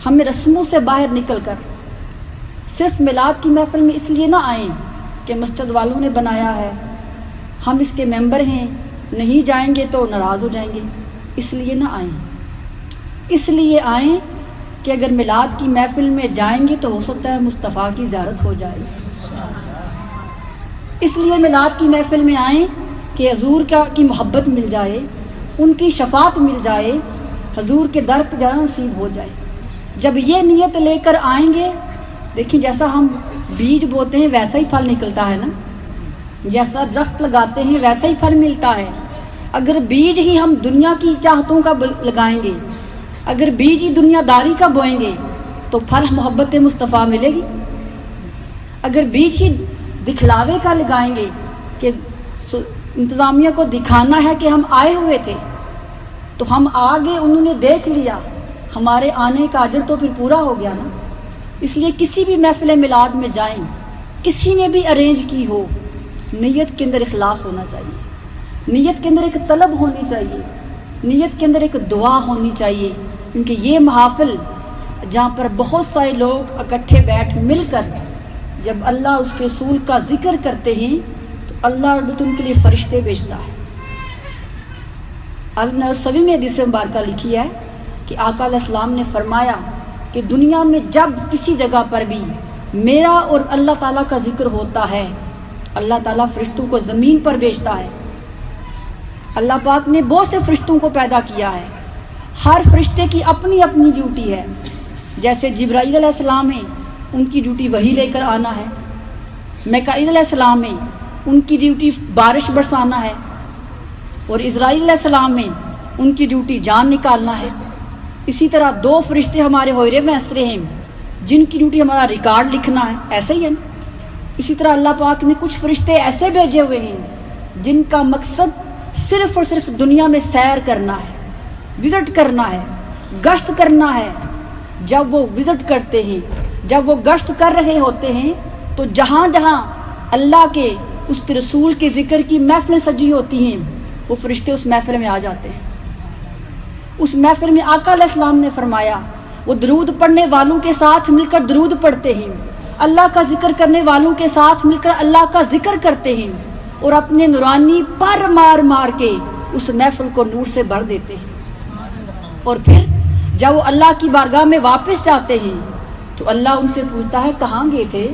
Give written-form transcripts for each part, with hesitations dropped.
ہم رسموں سے باہر نکل کر صرف میلاد کی محفل میں اس لیے نہ آئیں کہ مسجد والوں نے بنایا ہے، ہم اس کے ممبر ہیں، نہیں جائیں گے تو ناراض ہو جائیں گے، اس لیے نہ آئیں۔ اس لیے آئیں کہ اگر میلاد کی محفل میں جائیں گے تو ہو سکتا ہے مصطفیٰ کی زیارت ہو جائے۔ اس لیے میلاد کی محفل میں آئیں کہ حضور کی محبت مل جائے، ان کی شفاعت مل جائے، حضور کے در پہ جانا نصیب ہو جائے۔ جب یہ نیت لے کر آئیں گے، دیکھیں جیسا ہم بیج بوتے ہیں ویسا ہی پھل نکلتا ہے نا، جیسا درخت لگاتے ہیں ویسا ہی پھل ملتا ہے۔ اگر بیج ہی ہم دنیا کی چاہتوں کا لگائیں گے، اگر بیج ہی دنیا داری کا بوئیں گے تو پھل محبت مصطفیٰ ملے گی۔ اگر بیج ہی دکھلاوے کا لگائیں گے کہ انتظامیہ کو دکھانا ہے کہ ہم آئے ہوئے تھے تو ہم آگے، انہوں نے دیکھ لیا، ہمارے آنے کا اجر تو پھر پورا ہو گیا نا۔ اس لیے کسی بھی محفل میلاد میں جائیں، کسی نے بھی ارینج کی ہو، نیت کے اندر اخلاص ہونا چاہیے، نیت کے اندر ایک طلب ہونی چاہیے، نیت کے اندر ایک دعا ہونی چاہیے، کیونکہ یہ محافل جہاں پر بہت سارے لوگ اکٹھے بیٹھ مل کر جب اللہ اس کے رسول کا ذکر کرتے ہیں تو اللہ رب ان کے لیے فرشتے بھیجتا ہے۔ النسوی میں حدیث مبارکہ لکھی ہے کہ آقا علیہ السلام نے فرمایا کہ دنیا میں جب کسی جگہ پر بھی میرا اور اللہ تعالیٰ کا ذکر ہوتا ہے، اللہ تعالیٰ فرشتوں کو زمین پر بھیجتا ہے۔ اللہ پاک نے بہت سے فرشتوں کو پیدا کیا ہے، ہر فرشتے کی اپنی اپنی ڈیوٹی ہے۔ جیسے جبرائیل علیہ السلام ہیں، ان کی ڈیوٹی وحی لے کر آنا ہے۔ میکائیل علیہ السلام ہیں، ان کی ڈیوٹی بارش برسانا ہے۔ اور اسرائیل علیہ السلام ہیں، ان کی ڈیوٹی جان نکالنا ہے۔ اسی طرح دو فرشتے ہمارے ہوئرے میں اسرے ہیں، جن کی ڈیوٹی ہمارا ریکارڈ لکھنا ہے، ایسے ہی ہے۔ اسی طرح اللہ پاک نے کچھ فرشتے ایسے بھیجے ہوئے ہیں جن کا مقصد صرف اور صرف دنیا میں سیر کرنا ہے، وزٹ کرنا ہے، گشت کرنا ہے۔ جب وہ وزٹ کرتے ہیں، جب وہ گشت کر رہے ہوتے ہیں تو جہاں جہاں اللہ کے اس کے رسول کے ذکر کی محفلیں سجی ہوتی ہیں، وہ فرشتے اس محفل میں آ جاتے ہیں۔ اس محفل میں آقا علیہ السلام نے فرمایا وہ درود پڑھنے والوں کے ساتھ مل کر درود پڑھتے ہیں، اللہ کا ذکر کرنے والوں کے ساتھ مل کر اللہ کا ذکر کرتے ہیں، اور اپنے نورانی پر مار مار کے اس محفل کو نور سے بھر دیتے ہیں۔ اور پھر جب وہ اللہ کی بارگاہ میں واپس جاتے ہیں تو اللہ ان سے پوچھتا ہے کہاں گئے تھے؟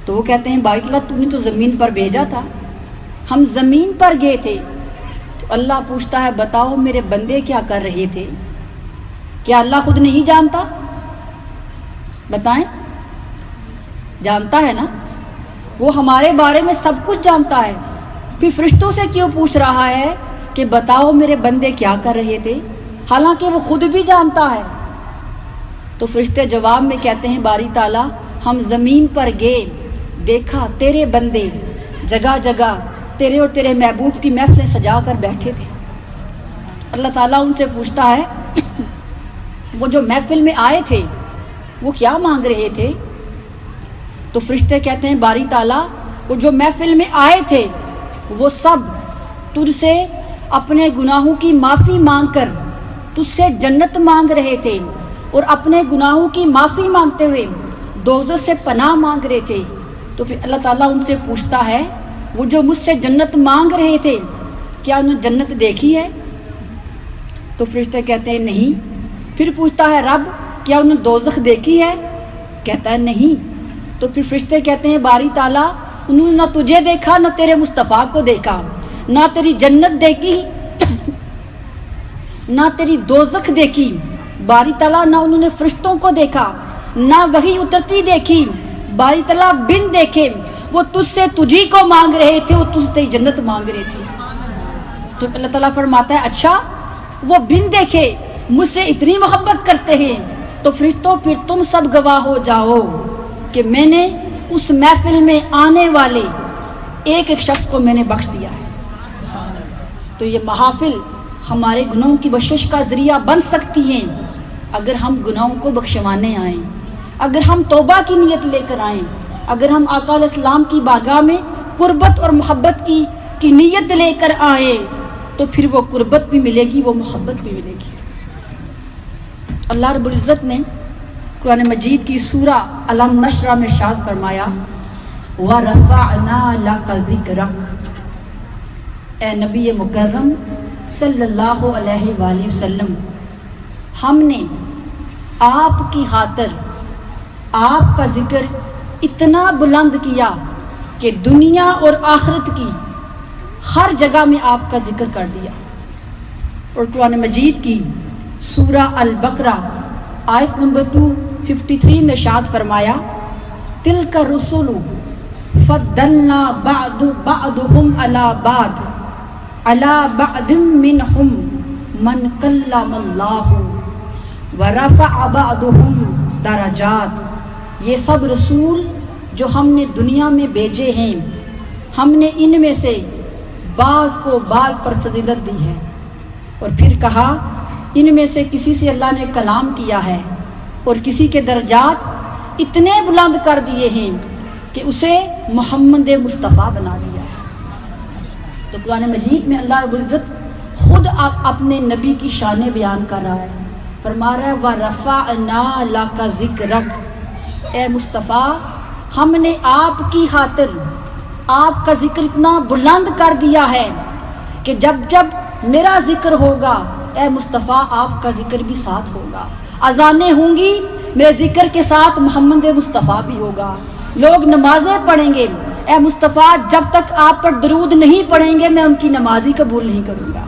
تو وہ کہتے ہیں باعث اللہ تو نے تو زمین پر بھیجا تھا، ہم زمین پر گئے تھے۔ تو اللہ پوچھتا ہے بتاؤ میرے بندے کیا کر رہے تھے؟ کیا اللہ خود نہیں جانتا؟ بتائیں، جانتا ہے نا، وہ ہمارے بارے میں سب کچھ جانتا ہے، پھر فرشتوں سے کیوں پوچھ رہا ہے کہ بتاؤ میرے بندے کیا کر رہے تھے، حالانکہ وہ خود بھی جانتا ہے۔ تو فرشتے جواب میں کہتے ہیں باری تعالیٰ ہم زمین پر گئے، دیکھا تیرے بندے جگہ جگہ تیرے اور تیرے محبوب کی محفلیں سجا کر بیٹھے تھے۔ اللہ تعالیٰ ان سے پوچھتا ہے وہ جو محفل میں آئے تھے وہ کیا مانگ رہے تھے؟ تو فرشتے کہتے ہیں باری تعالیٰ وہ جو محفل میں آئے تھے وہ سب تجھ سے اپنے گناہوں کی معافی مانگ کر تجھ سے جنت مانگ رہے تھے، اور اپنے گناہوں کی معافی مانگتے ہوئے دوزخ سے پناہ مانگ رہے تھے۔ تو پھر اللہ تعالیٰ ان سے پوچھتا ہے وہ جو مجھ سے جنت مانگ رہے تھے کیا انہوں نے جنت دیکھی ہے؟ تو فرشتے کہتے ہیں نہیں۔ پھر پوچھتا ہے رب کیا انہوں نے دوزخ دیکھی ہے؟ کہتا ہے نہیں۔ تو پھر فرشتے کہتے ہیں باری تعالیٰ انہوں نے نہ تجھے دیکھا، نہ تیرے مصطفیٰ کو دیکھا، نہ تیری جنت دیکھی، نہ تیری دوزخ دیکھی۔ باری تعالیٰ نہ انہوں نے فرشتوں کو دیکھا، نہ وحی اترتی دیکھی۔ باری تعالیٰ بن دیکھے وہ تجھ سے تجھی کو مانگ رہے تھے، وہ تجھ سے جنت مانگ رہے تھے۔ تو اللہ تعالیٰ فرماتا ہے اچھا وہ بن دیکھے مجھ سے اتنی محبت کرتے ہیں تو فرشتوں پھر تم سب گواہ ہو جاؤ کہ میں نے اس محفل میں آنے والے ایک ایک شخص کو میں نے بخش دیا ہے۔ تو یہ محافل ہمارے گناہوں کی بخشش کا ذریعہ بن سکتی ہیں اگر ہم گناہوں کو بخشوانے آئیں، اگر ہم توبہ کی نیت لے کر آئیں، اگر ہم آقا علیہ السلام کی بارگاہ میں قربت اور محبت کی نیت لے کر آئیں تو پھر وہ قربت بھی ملے گی، وہ محبت بھی ملے گی۔ اللہ رب العزت نے قرآن مجید کی سورہ الم نشرہ میں ارشاد فرمایا وَرَفَعْنَا لَكَ ذِكْرَكَ، اے نبی مکرم صلی اللہ علیہ وآلہ وسلم، ہم نے آپ کی خاطر آپ کا ذکر اتنا بلند کیا کہ دنیا اور آخرت کی ہر جگہ میں آپ کا ذکر کر دیا۔ اور قرآن مجید کی سورہ البقرہ آیت نمبر 253 میں ارشاد فرمایا تِلْكَ الرُّسُلُ فَضَّلْنَا بَعْضُهُمْ عَلَى بَعْضٍ مِّنْهُمْ مَنْ كَلَّمَ اللَّهُ وَرَفَعَ بَعْضُهُمْ دَرَجَاتٍ، یہ سب رسول جو ہم نے دنیا میں بھیجے ہیں، ہم نے ان میں سے بعض کو بعض پر فضیلت دی ہے، اور پھر کہا ان میں سے کسی سے اللہ نے کلام کیا ہے اور کسی کے درجات اتنے بلند کر دیے ہیں کہ اسے محمد مصطفیٰ بنا دیا ہے۔ تو قرآن مجید میں اللہ رب العزت خود اپنے نبی کی شان بیان کر رہا ہے، فرما رہا ہے وَرَفَعْنَا لَكَ ذِكْرَكَ، اے مصطفیٰ ہم نے آپ کی خاطر آپ کا ذکر اتنا بلند کر دیا ہے کہ جب جب میرا ذکر ہوگا اے مصطفیٰ آپ کا ذکر بھی ساتھ ہوگا، اذانیں ہوں گی میرے ذکر کے ساتھ محمد مصطفیٰ بھی ہوگا، لوگ نمازیں پڑھیں گے اے مصطفیٰ جب تک آپ پر درود نہیں پڑھیں گے میں ان کی نماز ہی قبول نہیں کروں گا۔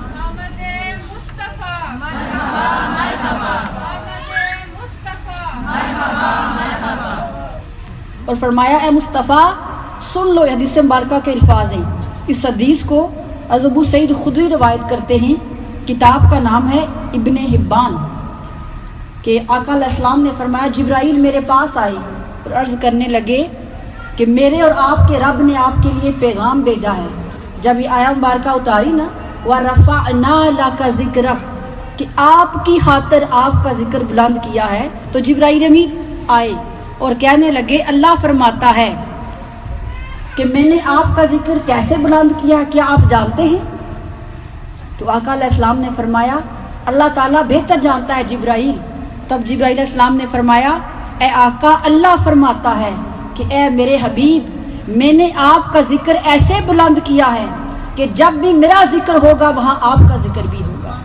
اور فرمایا اے مصطفیٰ سن لو، حدیث مبارکہ کے الفاظ ہیں۔ اس حدیث کو ابو سعید خدری روایت کرتے ہیں، کتاب کا نام ہے ابن حبان، کہ آقا علیہ السلام نے فرمایا جبرائیل میرے پاس آئے اور عرض کرنے لگے کہ میرے اور آپ کے رب نے آپ کے لیے پیغام بھیجا ہے۔ جب یہ آیا مبارکہ اتاری نا وَرَفَعْنَا لَكَ ذِكْرَكَ، کہ آپ کی خاطر آپ کا ذکر بلند کیا ہے، تو جبرائیل امین آئے اور کہنے لگے اللہ فرماتا ہے کہ میں نے آپ کا ذکر کیسے بلند کیا، کیا آپ جانتے ہیں؟ تو آقا علیہ السلام نے فرمایا اللہ تعالیٰ بہتر جانتا ہے جبرائیل۔ تب جبرائیل علیہ السلام نے فرمایا اے آقا اللہ فرماتا ہے کہ اے میرے حبیب میں نے آپ کا ذکر ایسے بلند کیا ہے کہ جب بھی میرا ذکر ہوگا وہاں آپ کا ذکر بھی ہوگا،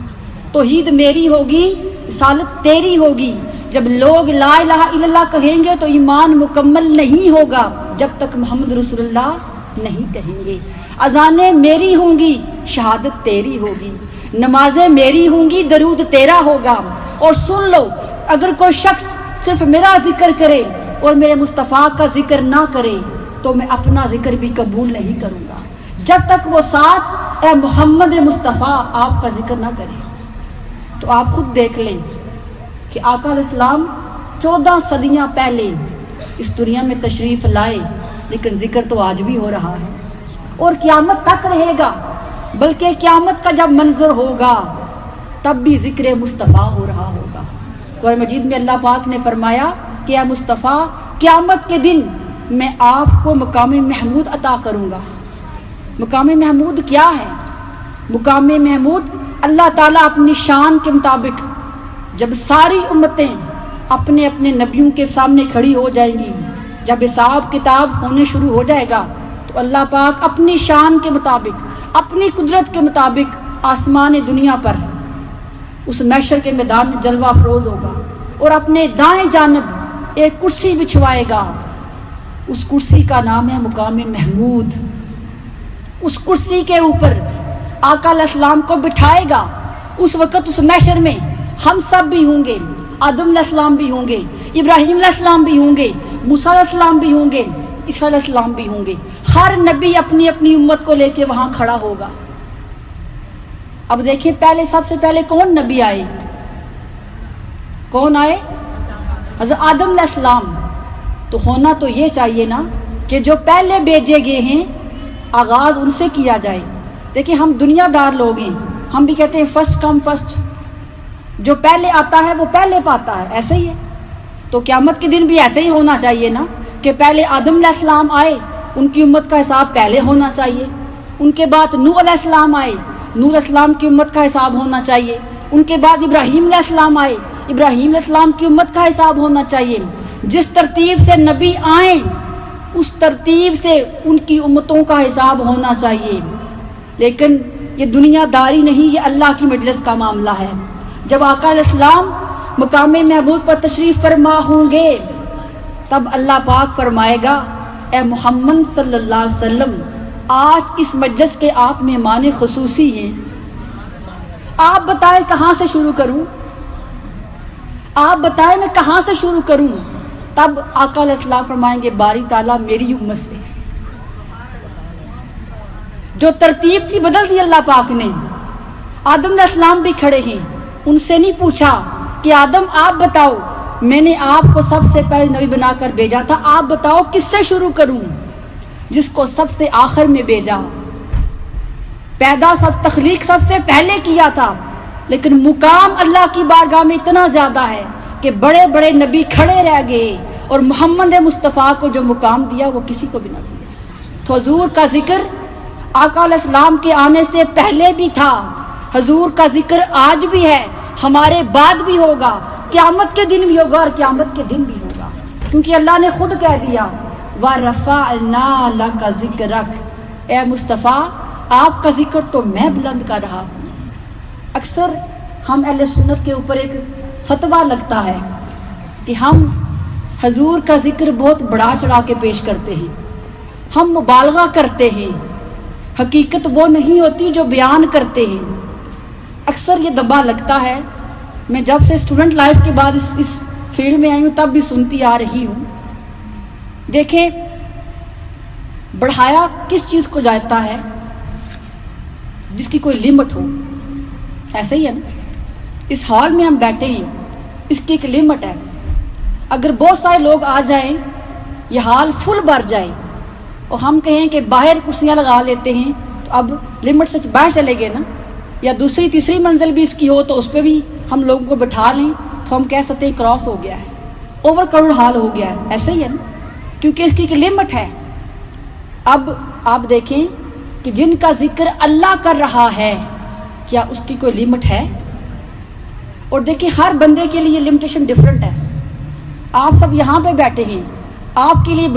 توحید میری ہوگی، رسالت تیری ہوگی۔ جب لوگ لا الہ الا اللہ کہیں گے تو ایمان مکمل نہیں ہوگا جب تک محمد رسول اللہ نہیں کہیں گے۔ اذانیں میری ہوں گی، شہادت تیری ہوگی، نمازیں میری ہوں گی، درود تیرا ہوگا۔ اور سن لو اگر کوئی شخص صرف میرا ذکر کرے اور میرے مصطفیٰ کا ذکر نہ کرے تو میں اپنا ذکر بھی قبول نہیں کروں گا جب تک وہ ساتھ اے محمد مصطفیٰ آپ کا ذکر نہ کرے۔ تو آپ خود دیکھ لیں کہ آقا علیہ السلام 14 صدیاں پہلے اس دنیا میں تشریف لائے، لیکن ذکر تو آج بھی ہو رہا ہے اور قیامت تک رہے گا، بلکہ قیامت کا جب منظر ہوگا تب بھی ذکر مصطفیٰ ہو رہا ہوگا۔ قرآن مجید میں اللہ پاک نے فرمایا کہ اے مصطفیٰ قیامت کے دن میں آپ کو مقام محمود عطا کروں گا۔ مقام محمود کیا ہے؟ مقام محمود اللہ تعالیٰ اپنی شان کے مطابق جب ساری امتیں اپنے اپنے نبیوں کے سامنے کھڑی ہو جائیں گی، جب حساب کتاب ہونے شروع ہو جائے گا تو اللہ پاک اپنی شان کے مطابق اپنی قدرت کے مطابق آسمان دنیا پر اس محشر کے میدان میں جلوہ افروز ہوگا اور اپنے دائیں جانب ایک کرسی بچھوائے گا، اس کرسی کا نام ہے مقام محمود۔ اس کرسی کے اوپر آقا علیہ السلام کو بٹھائے گا۔ اس وقت اس محشر میں ہم سب بھی ہوں گے، آدم علیہ السلام بھی ہوں گے، ابراہیم علیہ السلام بھی ہوں گے، موسیٰ علیہ السلام بھی ہوں گے، عیسیٰ علیہ السلام بھی ہوں گے۔ ہر نبی اپنی اپنی امت کو لے کے وہاں کھڑا ہوگا۔ اب دیکھیں پہلے سب سے پہلے کون نبی آئے؟ کون آئے؟ حضرت آدم علیہ السلام۔ تو ہونا تو یہ چاہیے نا کہ جو پہلے بھیجے گئے ہیں آغاز ان سے کیا جائے۔ دیکھیں ہم دنیا دار لوگ ہیں، ہم بھی کہتے ہیں فرسٹ کم فرسٹ، جو پہلے آتا ہے وہ پہلے پاتا ہے، ایسے ہی ہے۔ تو قیامت کے دن بھی ایسے ہی ہونا چاہیے نا کہ پہلے آدم علیہ السلام آئے، ان کی امت کا حساب پہلے ہونا چاہیے، ان کے بعد نوح علیہ السلام آئے، نوح علیہ السلام کی امت کا حساب ہونا چاہیے، ان کے بعد ابراہیم علیہ السلام آئے، ابراہیم علیہ السلام کی امت کا حساب ہونا چاہیے، جس ترتیب سے نبی آئیں اس ترتیب سے ان کی امتوں کا حساب ہونا چاہیے۔ لیکن یہ دنیا داری نہیں، یہ اللہ کی مجلس کا معاملہ ہے۔ جب آقا علیہ السلام مقام محمود پر تشریف فرما ہوں گے تب اللہ پاک فرمائے گا اے محمد صلی اللہ علیہ وسلم، آج اس مجلس کے آپ مہمان خصوصی ہیں، آپ بتائیں کہاں سے شروع کروں، آپ بتائیں میں کہاں سے شروع کروں؟ تب آقا علیہ السلام فرمائیں گے باری تعالیٰ میری امت سے۔ جو ترتیب تھی بدل دی اللہ پاک نے۔ آدم علیہ السلام بھی کھڑے ہیں، ان سے نہیں پوچھا کہ آدم آپ بتاؤ، میں نے آپ کو سب سے پہلے نبی بنا کر بھیجا تھا، آپ بتاؤ کس سے شروع کروں؟ جس کو سب سے آخر میں بھیجا، پیدا سب تخلیق سب سے پہلے کیا تھا، لیکن مقام اللہ کی بارگاہ میں اتنا زیادہ ہے کہ بڑے بڑے نبی کھڑے رہ گئے اور محمد مصطفیٰ کو جو مقام دیا وہ کسی کو بھی نہ دیا۔ تو حضور کا ذکر آقا علیہ السلام کے آنے سے پہلے بھی تھا، حضور کا ذکر آج بھی ہے، ہمارے بعد بھی ہوگا، قیامت کے دن بھی ہوگا اور قیامت کے دن بھی ہوگا، کیونکہ اللہ نے خود کہہ دیا وَرَفَعْنَا لَكَ ذِكْرَكَ، اے مصطفیٰ آپ کا ذکر تو میں بلند کر رہا ہوں۔ اکثر ہم اہل سنت کے اوپر ایک فتویٰ لگتا ہے کہ ہم حضور کا ذکر بہت بڑا چڑھا کے پیش کرتے ہیں، ہم مبالغہ کرتے ہیں، حقیقت وہ نہیں ہوتی جو بیان کرتے ہیں۔ اکثر یہ دبا لگتا ہے، میں جب سے اسٹوڈنٹ لائف کے بعد اس فیلڈ میں آئی ہوں تب بھی سنتی آ رہی ہوں۔ دیکھیں بڑھایا کس چیز کو جاتا ہے؟ جس کی کوئی لمٹ ہو، ایسے ہی ہے نا، اس ہال میں ہم بیٹھے ہیں، اس کی ایک لمٹ ہے، اگر بہت سارے لوگ آ جائیں، یہ ہال فل بھر جائے اور ہم کہیں کہ باہر کرسیاں لگا لیتے ہیں تو اب لمٹ سے باہر چلے گئے نا، یا دوسری تیسری منزل بھی اس کی ہو تو اس پہ بھی ہم لوگوں کو بٹھا لیں تو ہم کہہ سکتے ہیں کراس ہو گیا ہے، اوور کراؤڈ ہال ہو گیا ہے، ایسے ہی ہے نا، کیونکہ اس کی ایک لمٹ ہے۔ اب آپ دیکھیں کہ جن کا ذکر اللہ کر رہا ہے کیا اس کی کوئی لمٹ ہے؟ اور دیکھیں ہر بندے کے لیے لمٹیشن ڈیفرنٹ ہے۔ آپ سب یہاں پہ بیٹھے ہیں، آپ کے لیے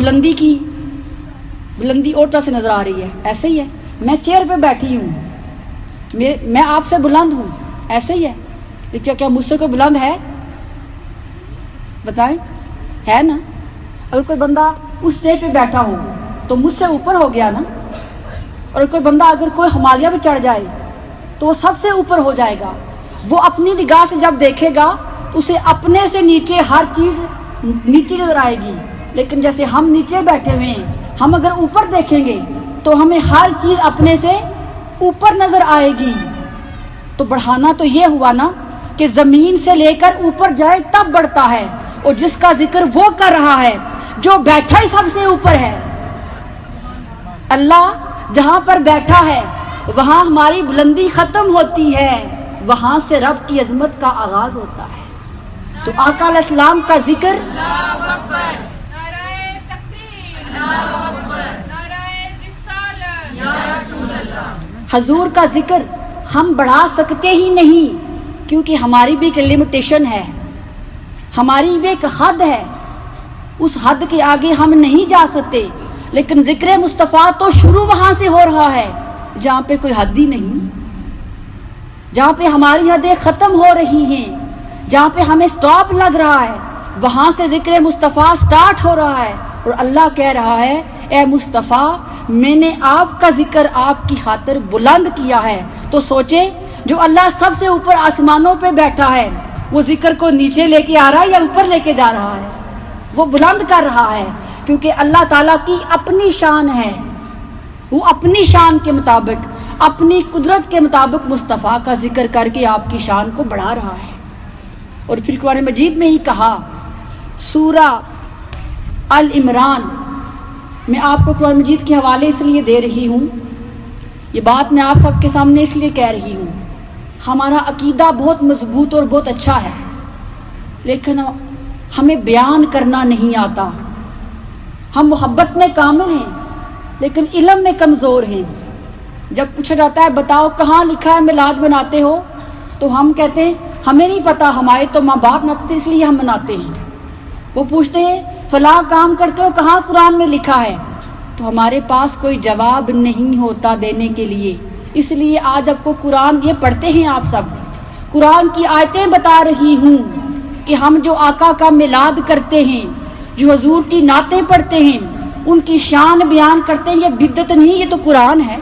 بلندی اور طرح سے نظر آ رہی ہے، ایسے ہی ہے، میں چیئر پہ بیٹھی ہوں، میں آپ سے بلند ہوں، ایسے ہی ہے، کیا مجھ سے کوئی بلند ہے؟ بتائیں، ہے نا؟ اگر کوئی بندہ اس اسٹیج پہ بیٹھا ہو تو مجھ سے اوپر ہو گیا نا، اور کوئی بندہ اگر کوئی ہمالیہ پہ چڑھ جائے تو وہ سب سے اوپر ہو جائے گا۔ وہ اپنی نگاہ سے جب دیکھے گا اسے اپنے سے نیچے ہر چیز نیچے نظر آئے گی، لیکن جیسے ہم نیچے بیٹھے ہوئے ہیں، ہم اگر اوپر دیکھیں گے تو ہمیں ہر چیز اپنے سے اوپر نظر آئے گی۔ تو بڑھانا تو یہ ہوا نا کہ زمین سے لے کر اوپر جائے تب بڑھتا ہے، اور جس کا ذکر وہ کر رہا ہے جو بیٹھا ہی سب سے اوپر ہے۔ اللہ جہاں پر بیٹھا ہے وہاں ہماری بلندی ختم ہوتی ہے، وہاں سے رب کی عظمت کا آغاز ہوتا ہے۔ تو آقا علیہ السلام کا ذکر، حضور کا ذکر ہم بڑھا سکتے ہی نہیں، کیونکہ ہماری بھی ایک لمیٹیشن ہے، ہماری بھی ایک حد ہے، اس حد کے آگے ہم نہیں جا سکتے۔ لیکن ذکر مصطفیٰ تو شروع وہاں سے ہو رہا ہے جہاں پہ کوئی حد ہی نہیں، جہاں پہ ہماری حدیں ختم ہو رہی ہیں، جہاں پہ ہمیں سٹاپ لگ رہا ہے، وہاں سے ذکر مصطفیٰ سٹارٹ ہو رہا ہے، اور اللہ کہہ رہا ہے اے مصطفیٰ میں نے آپ کا ذکر آپ کی خاطر بلند کیا ہے۔ تو سوچے جو اللہ سب سے اوپر آسمانوں پہ بیٹھا ہے وہ ذکر کو نیچے لے کے آ رہا ہے یا اوپر لے کے جا رہا ہے؟ وہ بلند کر رہا ہے، کیونکہ اللہ تعالیٰ کی اپنی شان ہے، وہ اپنی شان کے مطابق اپنی قدرت کے مطابق مصطفیٰ کا ذکر کر کے آپ کی شان کو بڑھا رہا ہے۔ اور پھر قرآن مجید میں ہی کہا، سورہ ال عمران، میں آپ کو قرآن مجید کے حوالے اس لیے دے رہی ہوں، یہ بات میں آپ سب کے سامنے اس لیے کہہ رہی ہوں، ہمارا عقیدہ بہت مضبوط اور بہت اچھا ہے، لیکن ہمیں بیان کرنا نہیں آتا۔ ہم محبت میں کامل ہیں لیکن علم میں کمزور ہیں۔ جب پوچھا جاتا ہے بتاؤ کہاں لکھا ہے میلاد مناتے ہو، تو ہم کہتے ہیں ہمیں نہیں پتا، ہمارے تو ماں باپ مناتے اس لیے ہم مناتے ہیں۔ وہ پوچھتے ہیں فلاں کام کرتے ہو کہاں قرآن میں لکھا ہے، تو ہمارے پاس کوئی جواب نہیں ہوتا دینے کے لیے۔ اس لیے آج آپ کو قرآن یہ پڑھتے ہیں آپ سب، قرآن کی آیتیں بتا رہی ہوں کہ ہم جو آقا کا میلاد کرتے ہیں، جو حضور کی نعتیں پڑھتے ہیں، ان کی شان بیان کرتے ہیں، یہ بدعت نہیں، یہ تو قرآن ہے،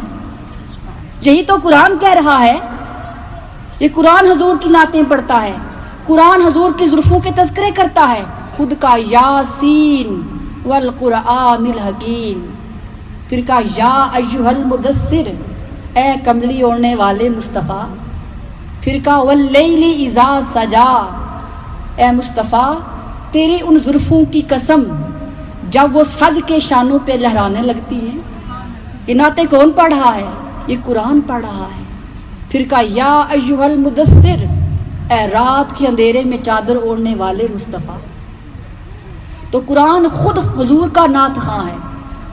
یہی تو قرآن کہہ رہا ہے۔ یہ قرآن حضور کی نعتیں پڑھتا ہے، قرآن حضور کی زلفوں کے تذکرے کرتا ہے، خود کا یاسین والقرآن الحکیم، پھر کہا یا ایھا المدثر، اے کملی اوڑھنے والے مصطفیٰ، پھر کہا واللیل اذا سجا، اے مصطفیٰ تیری ان زلفوں کی قسم جب وہ سج کے شانوں پہ لہرانے لگتی ہیں۔ یہ نعتیں کون پڑھ رہا ہے؟ یہ قرآن پڑھ رہا ہے۔ پھر کہا یا ایھا المدثر، اے رات کے اندھیرے میں چادر اوڑھنے والے مصطفیٰ۔ تو قرآن خود حضور کا نعت خواں ہے،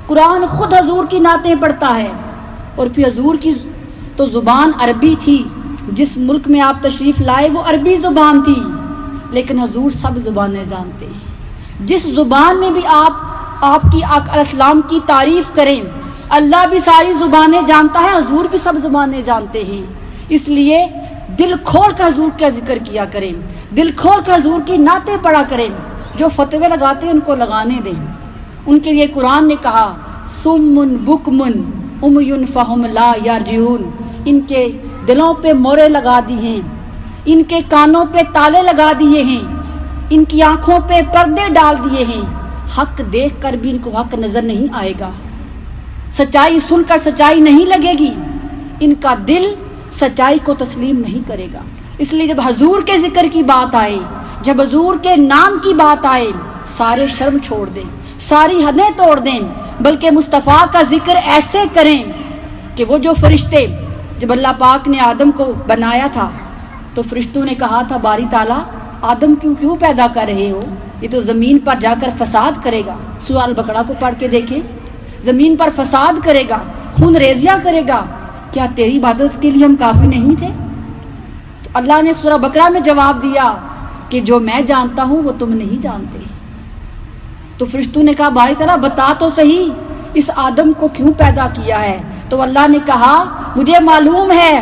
قرآن خود حضور کی نعتیں پڑھتا ہے۔ اور پھر حضور کی تو زبان عربی تھی، جس ملک میں آپ تشریف لائے وہ عربی زبان تھی، لیکن حضور سب زبانیں جانتے ہیں۔ جس زبان میں بھی آپ کی آقا علیہ السلام کی تعریف کریں، اللہ بھی ساری زبانیں جانتا ہے، حضور بھی سب زبانیں جانتے ہیں۔ اس لیے دل کھول کر حضور کا ذکر کیا کریں، دل کھول کر حضور کی نعتیں پڑھا کریں۔ جو فتوے لگاتے ہیں ان کو لگانے دیں۔ ان کے لیے قرآن نے کہا سم بکمن امی فہم لا یرجعون، ان کے دلوں پہ مورے لگا دی ہیں، ان کے کانوں پہ تالے لگا دیے ہیں، ان کی آنکھوں پہ پردے ڈال دیے ہیں، حق دیکھ کر بھی ان کو حق نظر نہیں آئے گا، سچائی سن کر سچائی نہیں لگے گی، ان کا دل سچائی کو تسلیم نہیں کرے گا۔ اس لیے جب حضور کے ذکر کی بات آئے، جب حضور کے نام کی بات آئے، سارے شرم چھوڑ دیں، ساری حدیں توڑ دیں، بلکہ مصطفیٰ کا ذکر ایسے کریں کہ وہ جو فرشتے، جب اللہ پاک نے آدم کو بنایا تھا تو فرشتوں نے کہا تھا باری تعالیٰ آدم کیوں پیدا کر رہے ہو، یہ تو زمین پر جا کر فساد کرے گا۔ سورہ البقرہ کو پڑھ کے دیکھیں، زمین پر فساد کرے گا، خون ریزیاں کرے گا، کیا تیری عبادت کے لیے ہم کافی نہیں تھے؟ تو اللہ نے سورہ بقرہ میں جواب دیا کہ جو میں جانتا ہوں وہ تم نہیں جانتے۔ تو فرشتوں نے کہا باری تعالیٰ بتا تو صحیح اس آدم کو کیوں پیدا کیا ہے؟ تو اللہ نے کہا مجھے معلوم ہے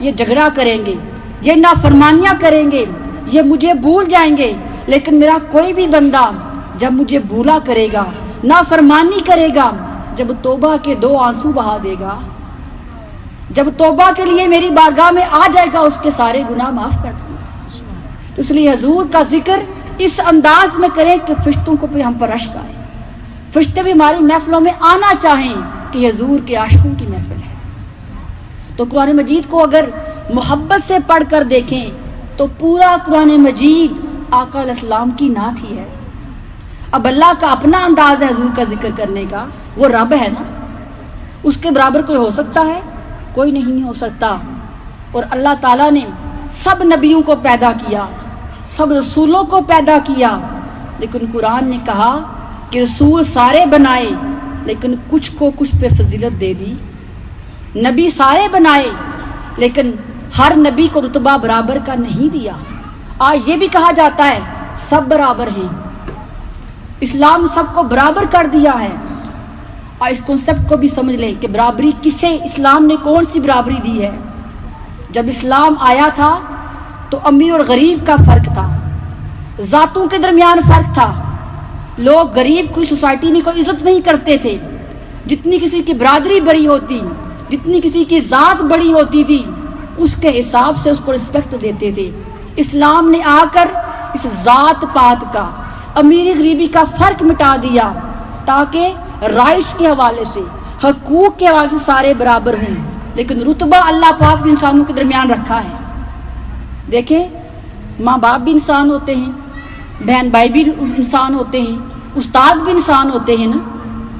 یہ جھگڑا کریں گے، یہ نافرمانیاں کریں گے، یہ مجھے بھول جائیں گے، لیکن میرا کوئی بھی بندہ جب مجھے بھولا کرے گا، نافرمانی کرے گا، جب توبہ کے 2 آنسو بہا دے گا، جب توبہ کے لیے میری بارگاہ میں آ جائے گا، اس کے سارے گناہ معاف کر دوں گا۔ اس لیے حضور کا ذکر اس انداز میں کریں کہ فرشتوں کو بھی ہم پر اشک آئے، فرشتے بھی ہماری محفلوں میں آنا چاہیں کہ حضور کے عاشقوں کی محفل ہے۔ تو قرآن مجید کو اگر محبت سے پڑھ کر دیکھیں تو پورا قرآن مجید آقا علیہ السلام کی نعت ہی ہے۔ اب اللہ کا اپنا انداز ہے حضور کا ذکر کرنے کا، وہ رب ہے نا، اس کے برابر کوئی ہو سکتا ہے؟ کوئی نہیں ہو سکتا۔ اور اللہ تعالیٰ نے سب نبیوں کو پیدا کیا، سب رسولوں کو پیدا کیا، لیکن قرآن نے کہا کہ رسول سارے بنائے لیکن کچھ کو کچھ پہ فضیلت دے دی، نبی سارے بنائے لیکن ہر نبی کو رتبہ برابر کا نہیں دیا۔ آج یہ بھی کہا جاتا ہے سب برابر ہیں، اسلام سب کو برابر کر دیا ہے۔ اور اس کنسپٹ کو بھی سمجھ لیں کہ برابری کسے، اسلام نے کون سی برابری دی ہے؟ جب اسلام آیا تھا تو امیر اور غریب کا فرق تھا، ذاتوں کے درمیان فرق تھا، لوگ غریب کوئی سوسائٹی میں کوئی عزت نہیں کرتے تھے، جتنی کسی کی برادری بڑی ہوتی، جتنی کسی کی ذات بڑی ہوتی تھی، اس کے حساب سے اس کو رسپیکٹ دیتے تھے۔ اسلام نے آ کر اس ذات پات کا، امیری غریبی کا فرق مٹا دیا تاکہ رائٹس کے حوالے سے، حقوق کے حوالے سے سارے برابر ہوں، لیکن رتبہ اللہ پاک نے انسانوں کے درمیان رکھا ہے۔ دیکھیں ماں باپ بھی انسان ہوتے ہیں، بہن بھائی بھی انسان ہوتے ہیں، استاد بھی انسان ہوتے ہیں نا،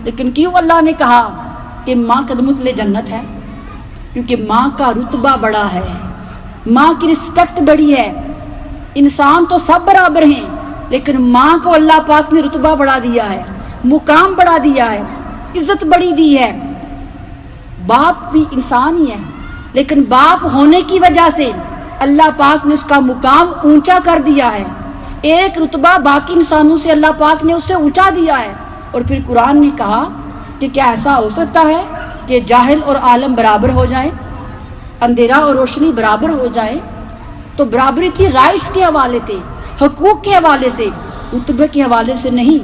لیکن کیوں اللہ نے کہا کہ ماں قدموں تلے جنت ہے؟ کیونکہ ماں کا رتبہ بڑا ہے، ماں کی رسپیکٹ بڑی ہے۔ انسان تو سب برابر ہیں لیکن ماں کو اللہ پاک نے رتبہ بڑھا دیا ہے، مقام بڑھا دیا ہے، عزت بڑی دی ہے۔ باپ بھی انسان ہی ہے لیکن باپ ہونے کی وجہ سے اللہ پاک نے اس کا مقام اونچا کر دیا ہے، ایک رتبہ باقی انسانوں سے اللہ پاک نے اسے اونچا دیا ہے۔ اور پھر قرآن نے کہا کہ کیا ایسا ہو سکتا ہے کہ جاہل اور عالم برابر ہو جائیں، اندھیرا اور روشنی برابر ہو جائے؟ تو برابری تھی رائٹس کے حوالے سے، حقوق کے حوالے سے، رتبے کے حوالے سے نہیں،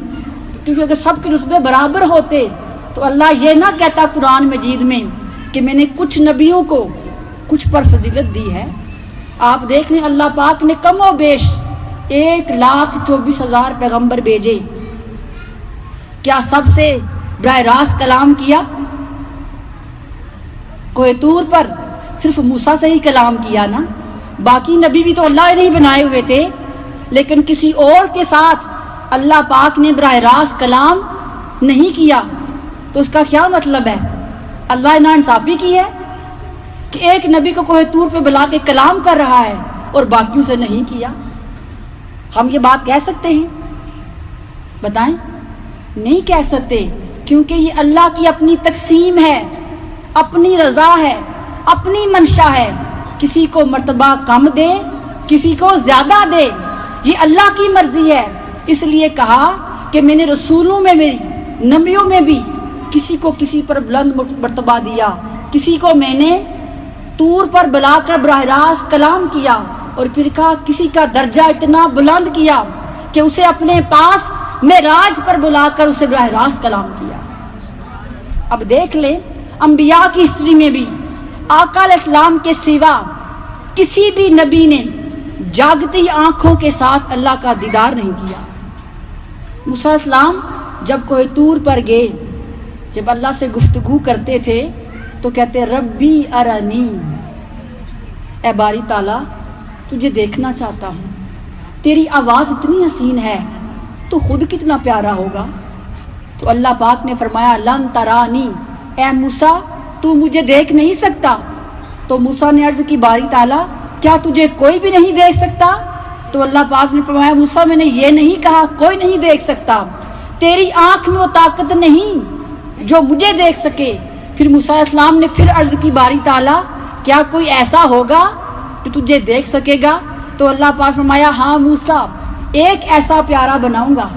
کیونکہ اگر سب کے رتبے برابر ہوتے تو اللہ یہ نہ کہتا قرآن مجید میں کہ میں نے کچھ نبیوں کو کچھ پر فضیلت دی ہے۔ آپ دیکھ لیں اللہ پاک نے کم و بیش 1,24,000 پیغمبر بھیجے، کیا سب سے براہ راست کلام کیا؟ کوہ طور پر صرف موسیٰ سے ہی کلام کیا نا، باقی نبی بھی تو اللہ نے ہی بنائے ہوئے تھے، لیکن کسی اور کے ساتھ اللہ پاک نے براہ راست کلام نہیں کیا۔ تو اس کا کیا مطلب ہے؟ اللہ نا انصافی کی ہے کہ ایک نبی کو کوہ طور پہ بلا کے کلام کر رہا ہے اور باقیوں سے نہیں کیا؟ ہم یہ بات کہہ سکتے ہیں؟ بتائیں، نہیں کہہ سکتے، کیونکہ یہ اللہ کی اپنی تقسیم ہے، اپنی رضا ہے، اپنی منشا ہے، کسی کو مرتبہ کم دے، کسی کو زیادہ دے، یہ اللہ کی مرضی ہے۔ اس لیے کہا کہ میں نے رسولوں میں بھی، نبیوں میں بھی کسی کو کسی پر بلند مرتبہ دیا، کسی کو میں نے طور پر بلا کر براہ راست کلام کیا، اور پھر کہا کسی کا درجہ اتنا بلند کیا کہ اسے اپنے پاس معراج پر بلا کر اسے براہ راست کلام کیا۔ اب دیکھ لیں انبیاء کی ہسٹری میں بھی آقا علیہ السلام کے سوا کسی بھی نبی نے جاگتی آنکھوں کے ساتھ اللہ کا دیدار نہیں کیا۔ موسیٰ علیہ السلام جب کوہ طور پر گئے، جب اللہ سے گفتگو کرتے تھے تو کہتے ربی ارنی، اے باری تعالیٰ تجھے دیکھنا چاہتا ہوں، تیری آواز اتنی حسین ہے، تو خود کتنا پیارا ہوگا۔ تو اللہ پاک نے فرمایا لن ترانی، اے موسیٰ تو مجھے دیکھ نہیں سکتا۔ تو موسیٰ نے عرض کی باری تعالیٰ کیا تجھے کوئی بھی نہیں دیکھ سکتا؟ تو اللہ پاک نے فرمایا موسیٰ میں نے یہ نہیں کہا کوئی نہیں دیکھ سکتا، تیری آنکھ میں وہ طاقت نہیں جو مجھے دیکھ سکے۔ پھر موسیٰ علیہ السلام نے پھر عرض کی باری تعالیٰ کیا کوئی ایسا ہوگا جو تجھے دیکھ سکے گا؟ تو اللہ پاک فرمایا ہاں موسیٰ ایک ایسا پیارا بناؤں گا،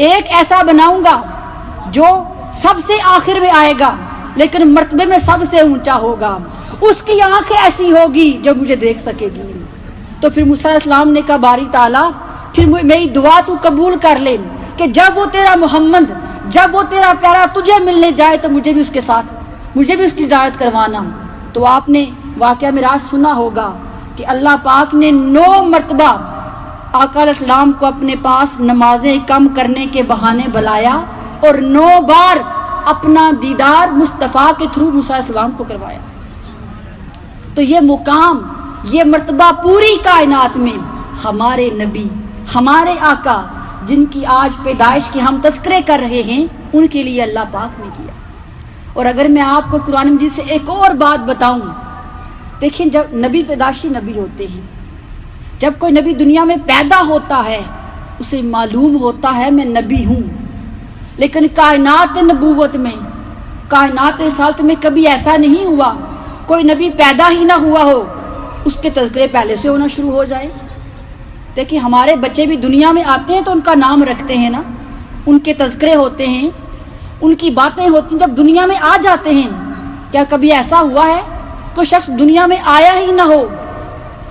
ایک ایسا بناؤں گا جو سب سے آخر میں آئے گا لیکن مرتبے میں سب سے اونچا ہوگا، اس کی آنکھ ایسی ہوگی جو مجھے دیکھ سکے گی۔ تو پھر موسیٰ علیہ السلام نے کہا باری تعالیٰ پھر میری دعا تو قبول کر لے کہ جب وہ تیرا محمد، جب وہ تیرا پیارا تجھے ملنے جائے تو مجھے بھی اس کے ساتھ، مجھے بھی اس کی زیارت کروانا۔ تو آپ نے واقعہ معراج سنا ہوگا کہ اللہ پاک نے 9 مرتبہ آقا علیہ السلام کو اپنے پاس نمازیں کم کرنے کے بہانے بلایا اور 9 بار اپنا دیدار مصطفیٰ کے تھرو موسیٰ علیہ السلام کو کروایا۔ تو یہ مقام، یہ مرتبہ پوری کائنات میں ہمارے نبی، ہمارے آقا جن کی آج پیدائش کے ہم تذکرے کر رہے ہیں، ان کے لیے اللہ پاک نے کیا۔ اور اگر میں آپ کو قرآن مجید سے ایک اور بات بتاؤں، دیکھیں جب نبی پیدائشی نبی ہوتے ہیں، جب کوئی نبی دنیا میں پیدا ہوتا ہے اسے معلوم ہوتا ہے میں نبی ہوں، لیکن کائنات نبوت میں، کائنات رسالت میں کبھی ایسا نہیں ہوا کوئی نبی پیدا ہی نہ ہوا ہو اس کے تذکرے پہلے سے ہونا شروع ہو جائے۔ دیکھیں ہمارے بچے بھی دنیا میں آتے ہیں تو ان کا نام رکھتے ہیں نا، ان کے تذکرے ہوتے ہیں، ان کی باتیں ہوتی ہیں، جب دنیا میں آ جاتے ہیں کیا کبھی ایسا ہوا ہے کوئی شخص دنیا میں آیا ہی نہ ہو،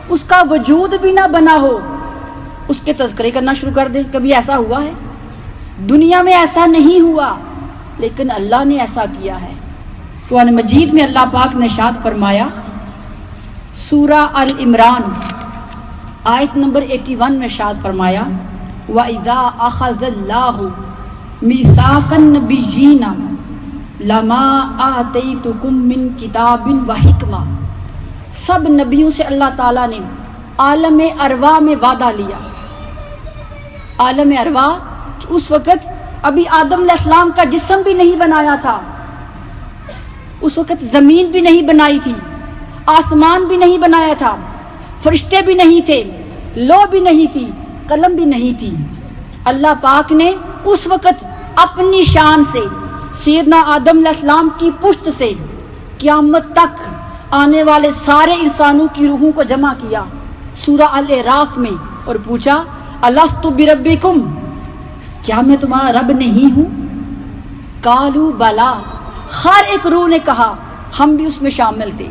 اس کا وجود بھی نہ بنا ہو، اس کے تذکرے کرنا شروع کر دیں؟ کبھی ایسا ہوا ہے؟ دنیا میں ایسا نہیں ہوا، لیکن اللہ نے ایسا کیا ہے۔ قرآن مجید میں اللہ پاک نے ارشاد فرمایا سورہ ال-عمران آیت نمبر 81 میں ارشاد فرمایا وَإِذَا أَخَذَ اللَّهُ مِيثَاقَ النَّبِيِّينَ لَمَا آتَيْتُكُم مِّن كِتَابٍ وَحِکْمَةٍ، سب نبیوں سے اللہ تعالیٰ نے عالم ارواح میں وعدہ لیا۔ عالم ارواح اس وقت ابھی آدم علیہ السلام کا جسم بھی نہیں بنایا تھا، اس وقت زمین بھی نہیں بنائی تھی، آسمان بھی نہیں بنایا تھا، فرشتے بھی نہیں تھے، لوح بھی نہیں تھی، قلم بھی نہیں تھی۔ اللہ پاک نے اس وقت اپنی شان سے سیدنا آدم علیہ السلام کی پشت سے قیامت تک آنے والے سارے انسانوں کی روحوں کو جمع کیا سورہ الاعراف میں اور پوچھا الست بربکم، کیا میں تمہارا رب نہیں ہوں؟ قالوا بلا، ہر ایک روح نے کہا ہم بھی اس میں شامل تھے۔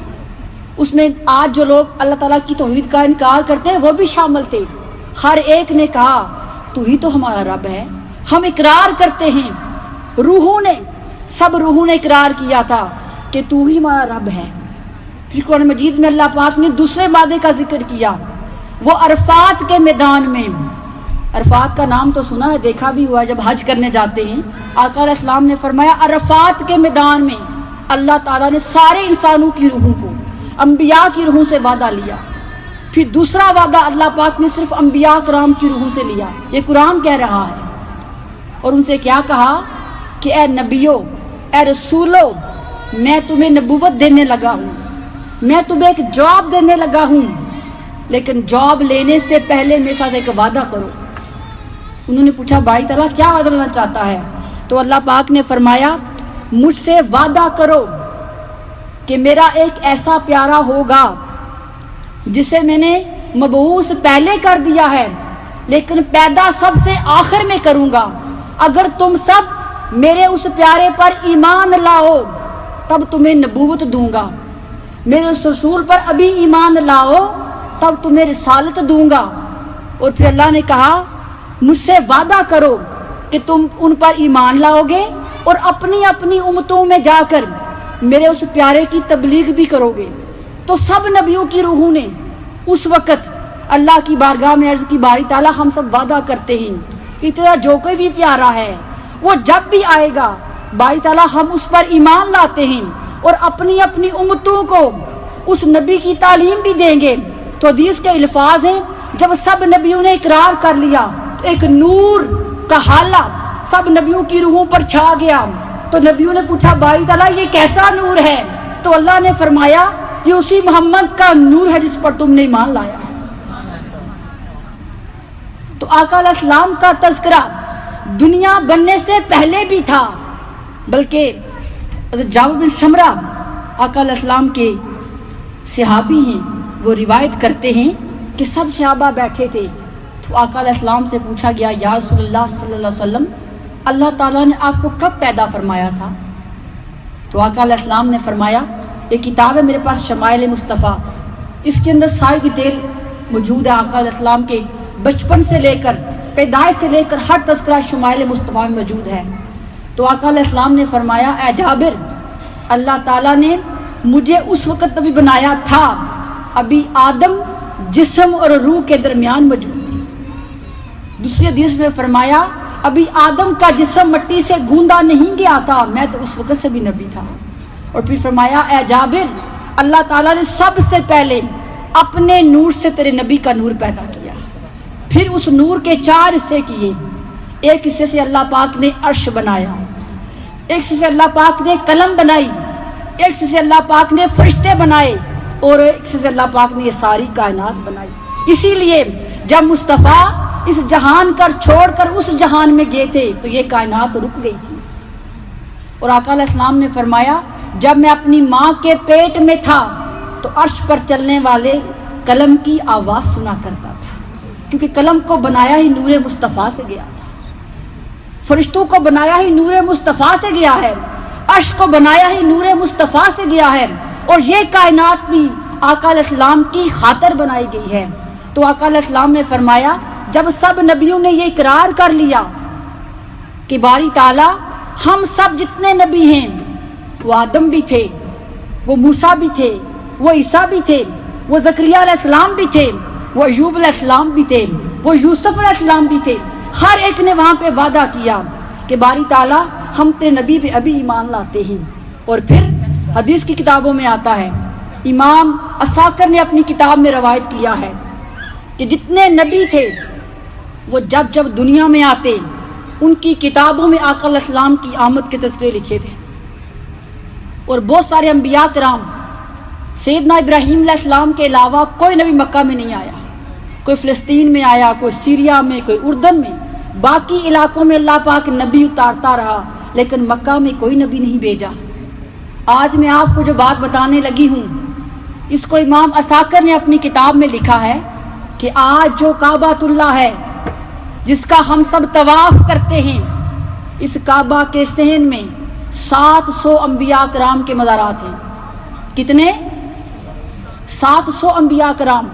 اس میں آج جو لوگ اللہ تعالیٰ کی توحید کا انکار کرتے ہیں وہ بھی شامل تھے۔ ہر ایک نے کہا تو ہی تو ہمارا رب ہے، ہم اقرار کرتے ہیں۔ روحوں نے، سب روحوں نے اقرار کیا تھا کہ تو ہی ہمارا رب ہے۔ پھر قرآن مجید میں اللہ پاک نے دوسرے وعدے کا ذکر کیا، وہ عرفات کے میدان میں۔ عرفات کا نام تو سنا ہے، دیکھا بھی ہوا جب حج کرنے جاتے ہیں۔ آقا علیہ السلام نے فرمایا عرفات کے میدان میں اللہ تعالیٰ نے سارے انسانوں کی روحوں کو، انبیاء کی روحوں سے وعدہ لیا۔ پھر دوسرا وعدہ اللہ پاک نے صرف انبیاء کرام کی روحوں سے لیا، یہ قرآن کہہ رہا ہے۔ اور ان سے کیا کہا کہ اے نبیو، اے رسولو، میں تمہیں نبوت دینے لگا ہوں، میں تمہیں ایک جاب دینے لگا ہوں، لیکن جاب لینے سے پہلے میرے ساتھ ایک وعدہ کرو۔ انہوں نے پوچھا باری تعالیٰ کیا وعدہ لینا چاہتا ہے؟ تو اللہ پاک نے فرمایا مجھ سے وعدہ کرو کہ میرا ایک ایسا پیارا ہوگا جسے میں نے مبعوث پہلے کر دیا ہے لیکن پیدا سب سے آخر میں کروں گا۔ اگر تم سب میرے اس پیارے پر ایمان لاؤ تب تمہیں نبوت دوں گا، میرے اس رسول پر ابھی ایمان لاؤ تب تمہیں رسالت دوں گا۔ اور پھر اللہ نے کہا مجھ سے وعدہ کرو کہ تم ان پر ایمان لاؤ گے اور اپنی اپنی امتوں میں جا کر میرے اس پیارے کی تبلیغ بھی کرو گے۔ تو سب نبیوں کی روحوں نے اس وقت اللہ کی بارگاہ میں عرض کی باری تعالیٰ ہم سب وعدہ کرتے ہیں کہ تیرا جو کوئی بھی پیارا ہے وہ جب بھی آئے گا باری تعالیٰ ہم اس پر ایمان لاتے ہیں اور اپنی اپنی امتوں کو اس نبی کی تعلیم بھی دیں گے۔ تو حدیث کے الفاظ ہیں جب سب نبیوں نے اقرار کر لیا تو ایک نور کا حالہ سب نبیوں کی روحوں پر چھا گیا۔ تو نبیوں نے پوچھا باری تعالیٰ یہ کیسا نور ہے؟ تو اللہ نے فرمایا یہ اسی محمد کا نور ہے جس پر تم نے ایمان لایا ہے۔ تو آقا علیہ السلام کا تذکرہ دنیا بننے سے پہلے بھی تھا، بلکہ حضرت جابر بن سمرہ آقا علیہ السلام کے صحابی ہیں، وہ روایت کرتے ہیں کہ سب صحابہ بیٹھے تھے تو آقا علیہ السلام سے پوچھا گیا یا رسول اللہ صلی اللہ علیہ وسلم اللہ تعالیٰ نے آپ کو کب پیدا فرمایا تھا؟ تو آقا علیہ السلام نے فرمایا ایک کتاب ہے میرے پاس شمائل مصطفیٰ، اس کے اندر ساری ڈیٹیل موجود ہے۔ آقا علیہ السلام کے بچپن سے لے کر پیدائش سے لے کر ہر تذکرہ شمائل مصطفیٰ میں موجود ہے۔ تو آقا علیہ السلام نے فرمایا اے جابر، اللہ تعالیٰ نے مجھے اس وقت ابھی بنایا تھا ابھی آدم جسم اور روح کے درمیان موجود تھی۔ دوسری حدیث میں فرمایا ابھی آدم کا جسم مٹی سے گوندا نہیں گیا تھا، میں تو اس وقت سے بھی نبی تھا۔ اور پھر فرمایا اے جابر، اللہ تعالیٰ نے سب سے پہلے اپنے نور سے تیرے نبی کا نور پیدا کیا، پھر اس نور کے 4 حصے کیے۔ ایک حصے سے اللہ پاک نے عرش بنایا، ایک حصے سے اللہ پاک نے قلم بنائی، ایک حصے سے اللہ پاک نے فرشتے بنائے، اور ایک حصے سے اللہ پاک نے یہ ساری کائنات بنائی۔ اسی لیے جب مصطفیٰ اس جہان کر چھوڑ کر اس جہان میں گئے تھے تو یہ کائنات رک گئی تھی۔ اور آقا علیہ السلام نے فرمایا جب میں اپنی ماں کے پیٹ میں تھا تو عرش پر چلنے والے قلم کی آواز سنا کرتا تھا، کیونکہ قلم کو بنایا ہی نور مصطفیٰ سے گیا تھا، فرشتوں کو بنایا ہی نور مصطفیٰ سے گیا ہے، عرش کو بنایا ہی نور مصطفیٰ سے گیا ہے، اور یہ کائنات بھی آقا علیہ السلام کی خاطر بنائی گئی ہے۔ تو آقا علیہ السلام نے فرمایا جب سب نبیوں نے یہ اقرار کر لیا کہ باری تعالیٰ ہم سب جتنے نبی ہیں وہ آدم بھی تھے، وہ موسیٰ بھی تھے، وہ عیسیٰ بھی تھے، وہ زکریا علیہ السلام بھی تھے، وہ ایوب علیہ السلام بھی تھے، وہ یوسف علیہ السلام بھی تھے، ہر ایک نے وہاں پہ وعدہ کیا کہ باری تعالیٰ ہم تیرے نبی پہ ابھی ایمان لاتے ہیں۔ اور پھر حدیث کی کتابوں میں آتا ہے، امام عساکر نے اپنی کتاب میں روایت کیا ہے کہ جتنے نبی تھے وہ جب جب دنیا میں آتے ان کی کتابوں میں آقا علیہ السلام کی آمد کے تذکرے لکھے تھے۔ اور بہت سارے انبیاء کرام، سیدنا ابراہیم علیہ السلام کے علاوہ کوئی نبی مکہ میں نہیں آیا، کوئی فلسطین میں آیا، کوئی سیریا میں، کوئی اردن میں، باقی علاقوں میں اللہ پاک نبی اتارتا رہا، لیکن مکہ میں کوئی نبی نہیں بھیجا۔ آج میں آپ کو جو بات بتانے لگی ہوں اس کو امام اساکر نے اپنی کتاب میں لکھا ہے کہ آج جو کعبۃ اللہ ہے جس کا ہم سب طواف کرتے ہیں، اس کعبہ کے صحن میں 700 انبیاء کرام کے مزارات ہیں۔ کتنے؟ 700 انبیاء کرام۔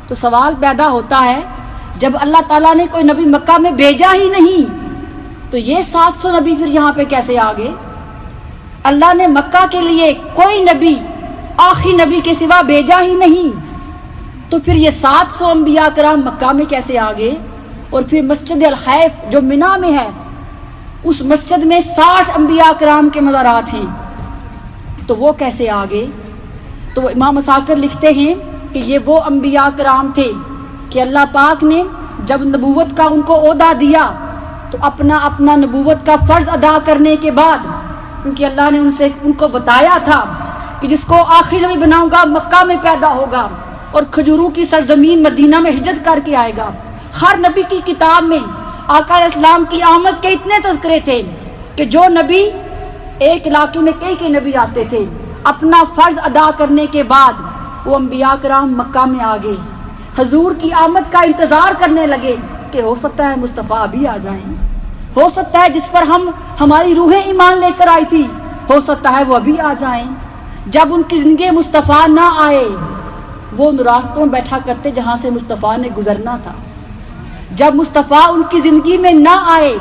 تو سوال پیدا ہوتا ہے، جب اللہ تعالیٰ نے کوئی نبی مکہ میں بھیجا ہی نہیں تو یہ 700 نبی پھر یہاں پہ کیسے آ گئے؟ اللہ نے مکہ کے لیے کوئی نبی آخری نبی کے سوا بھیجا ہی نہیں، تو پھر یہ 700 انبیاء کرام مکہ میں کیسے آ گئے؟ اور پھر مسجد الخیف جو منی میں ہے، اس مسجد میں 60 انبیاء کرام کے مزارات ہیں، تو وہ کیسے آ گئے؟ تو وہ امام اساکر لکھتے ہیں کہ یہ وہ انبیاء کرام تھے کہ اللہ پاک نے جب نبوت کا ان کو عہدہ دیا تو اپنا نبوت کا فرض ادا کرنے کے بعد، کیونکہ اللہ نے ان کو بتایا تھا کہ جس کو آخری نبی بناؤں گا مکہ میں پیدا ہوگا اور کھجوروں کی سرزمین مدینہ میں ہجرت کر کے آئے گا۔ ہر نبی کی کتاب میں آقا علیہ السلام کی آمد کے اتنے تذکرے تھے کہ جو نبی ایک علاقے میں کئی نبی آتے تھے، اپنا فرض ادا کرنے کے بعد وہ انبیاء کرام مکہ میں آ گئے، حضور کی آمد کا انتظار کرنے لگے کہ ہو سکتا ہے مصطفیٰ ابھی آ جائیں، ہو سکتا ہے جس پر ہماری روح ایمان لے کر آئی تھی ہو سکتا ہے وہ ابھی آ جائیں۔ جب ان کی زندگی مصطفیٰ نہ آئے، وہ ان راستوں میں بیٹھا کرتے جہاں سے مصطفیٰ نے گزرنا تھا۔ جب مصطفیٰ ان کی زندگی میں نہ آئے،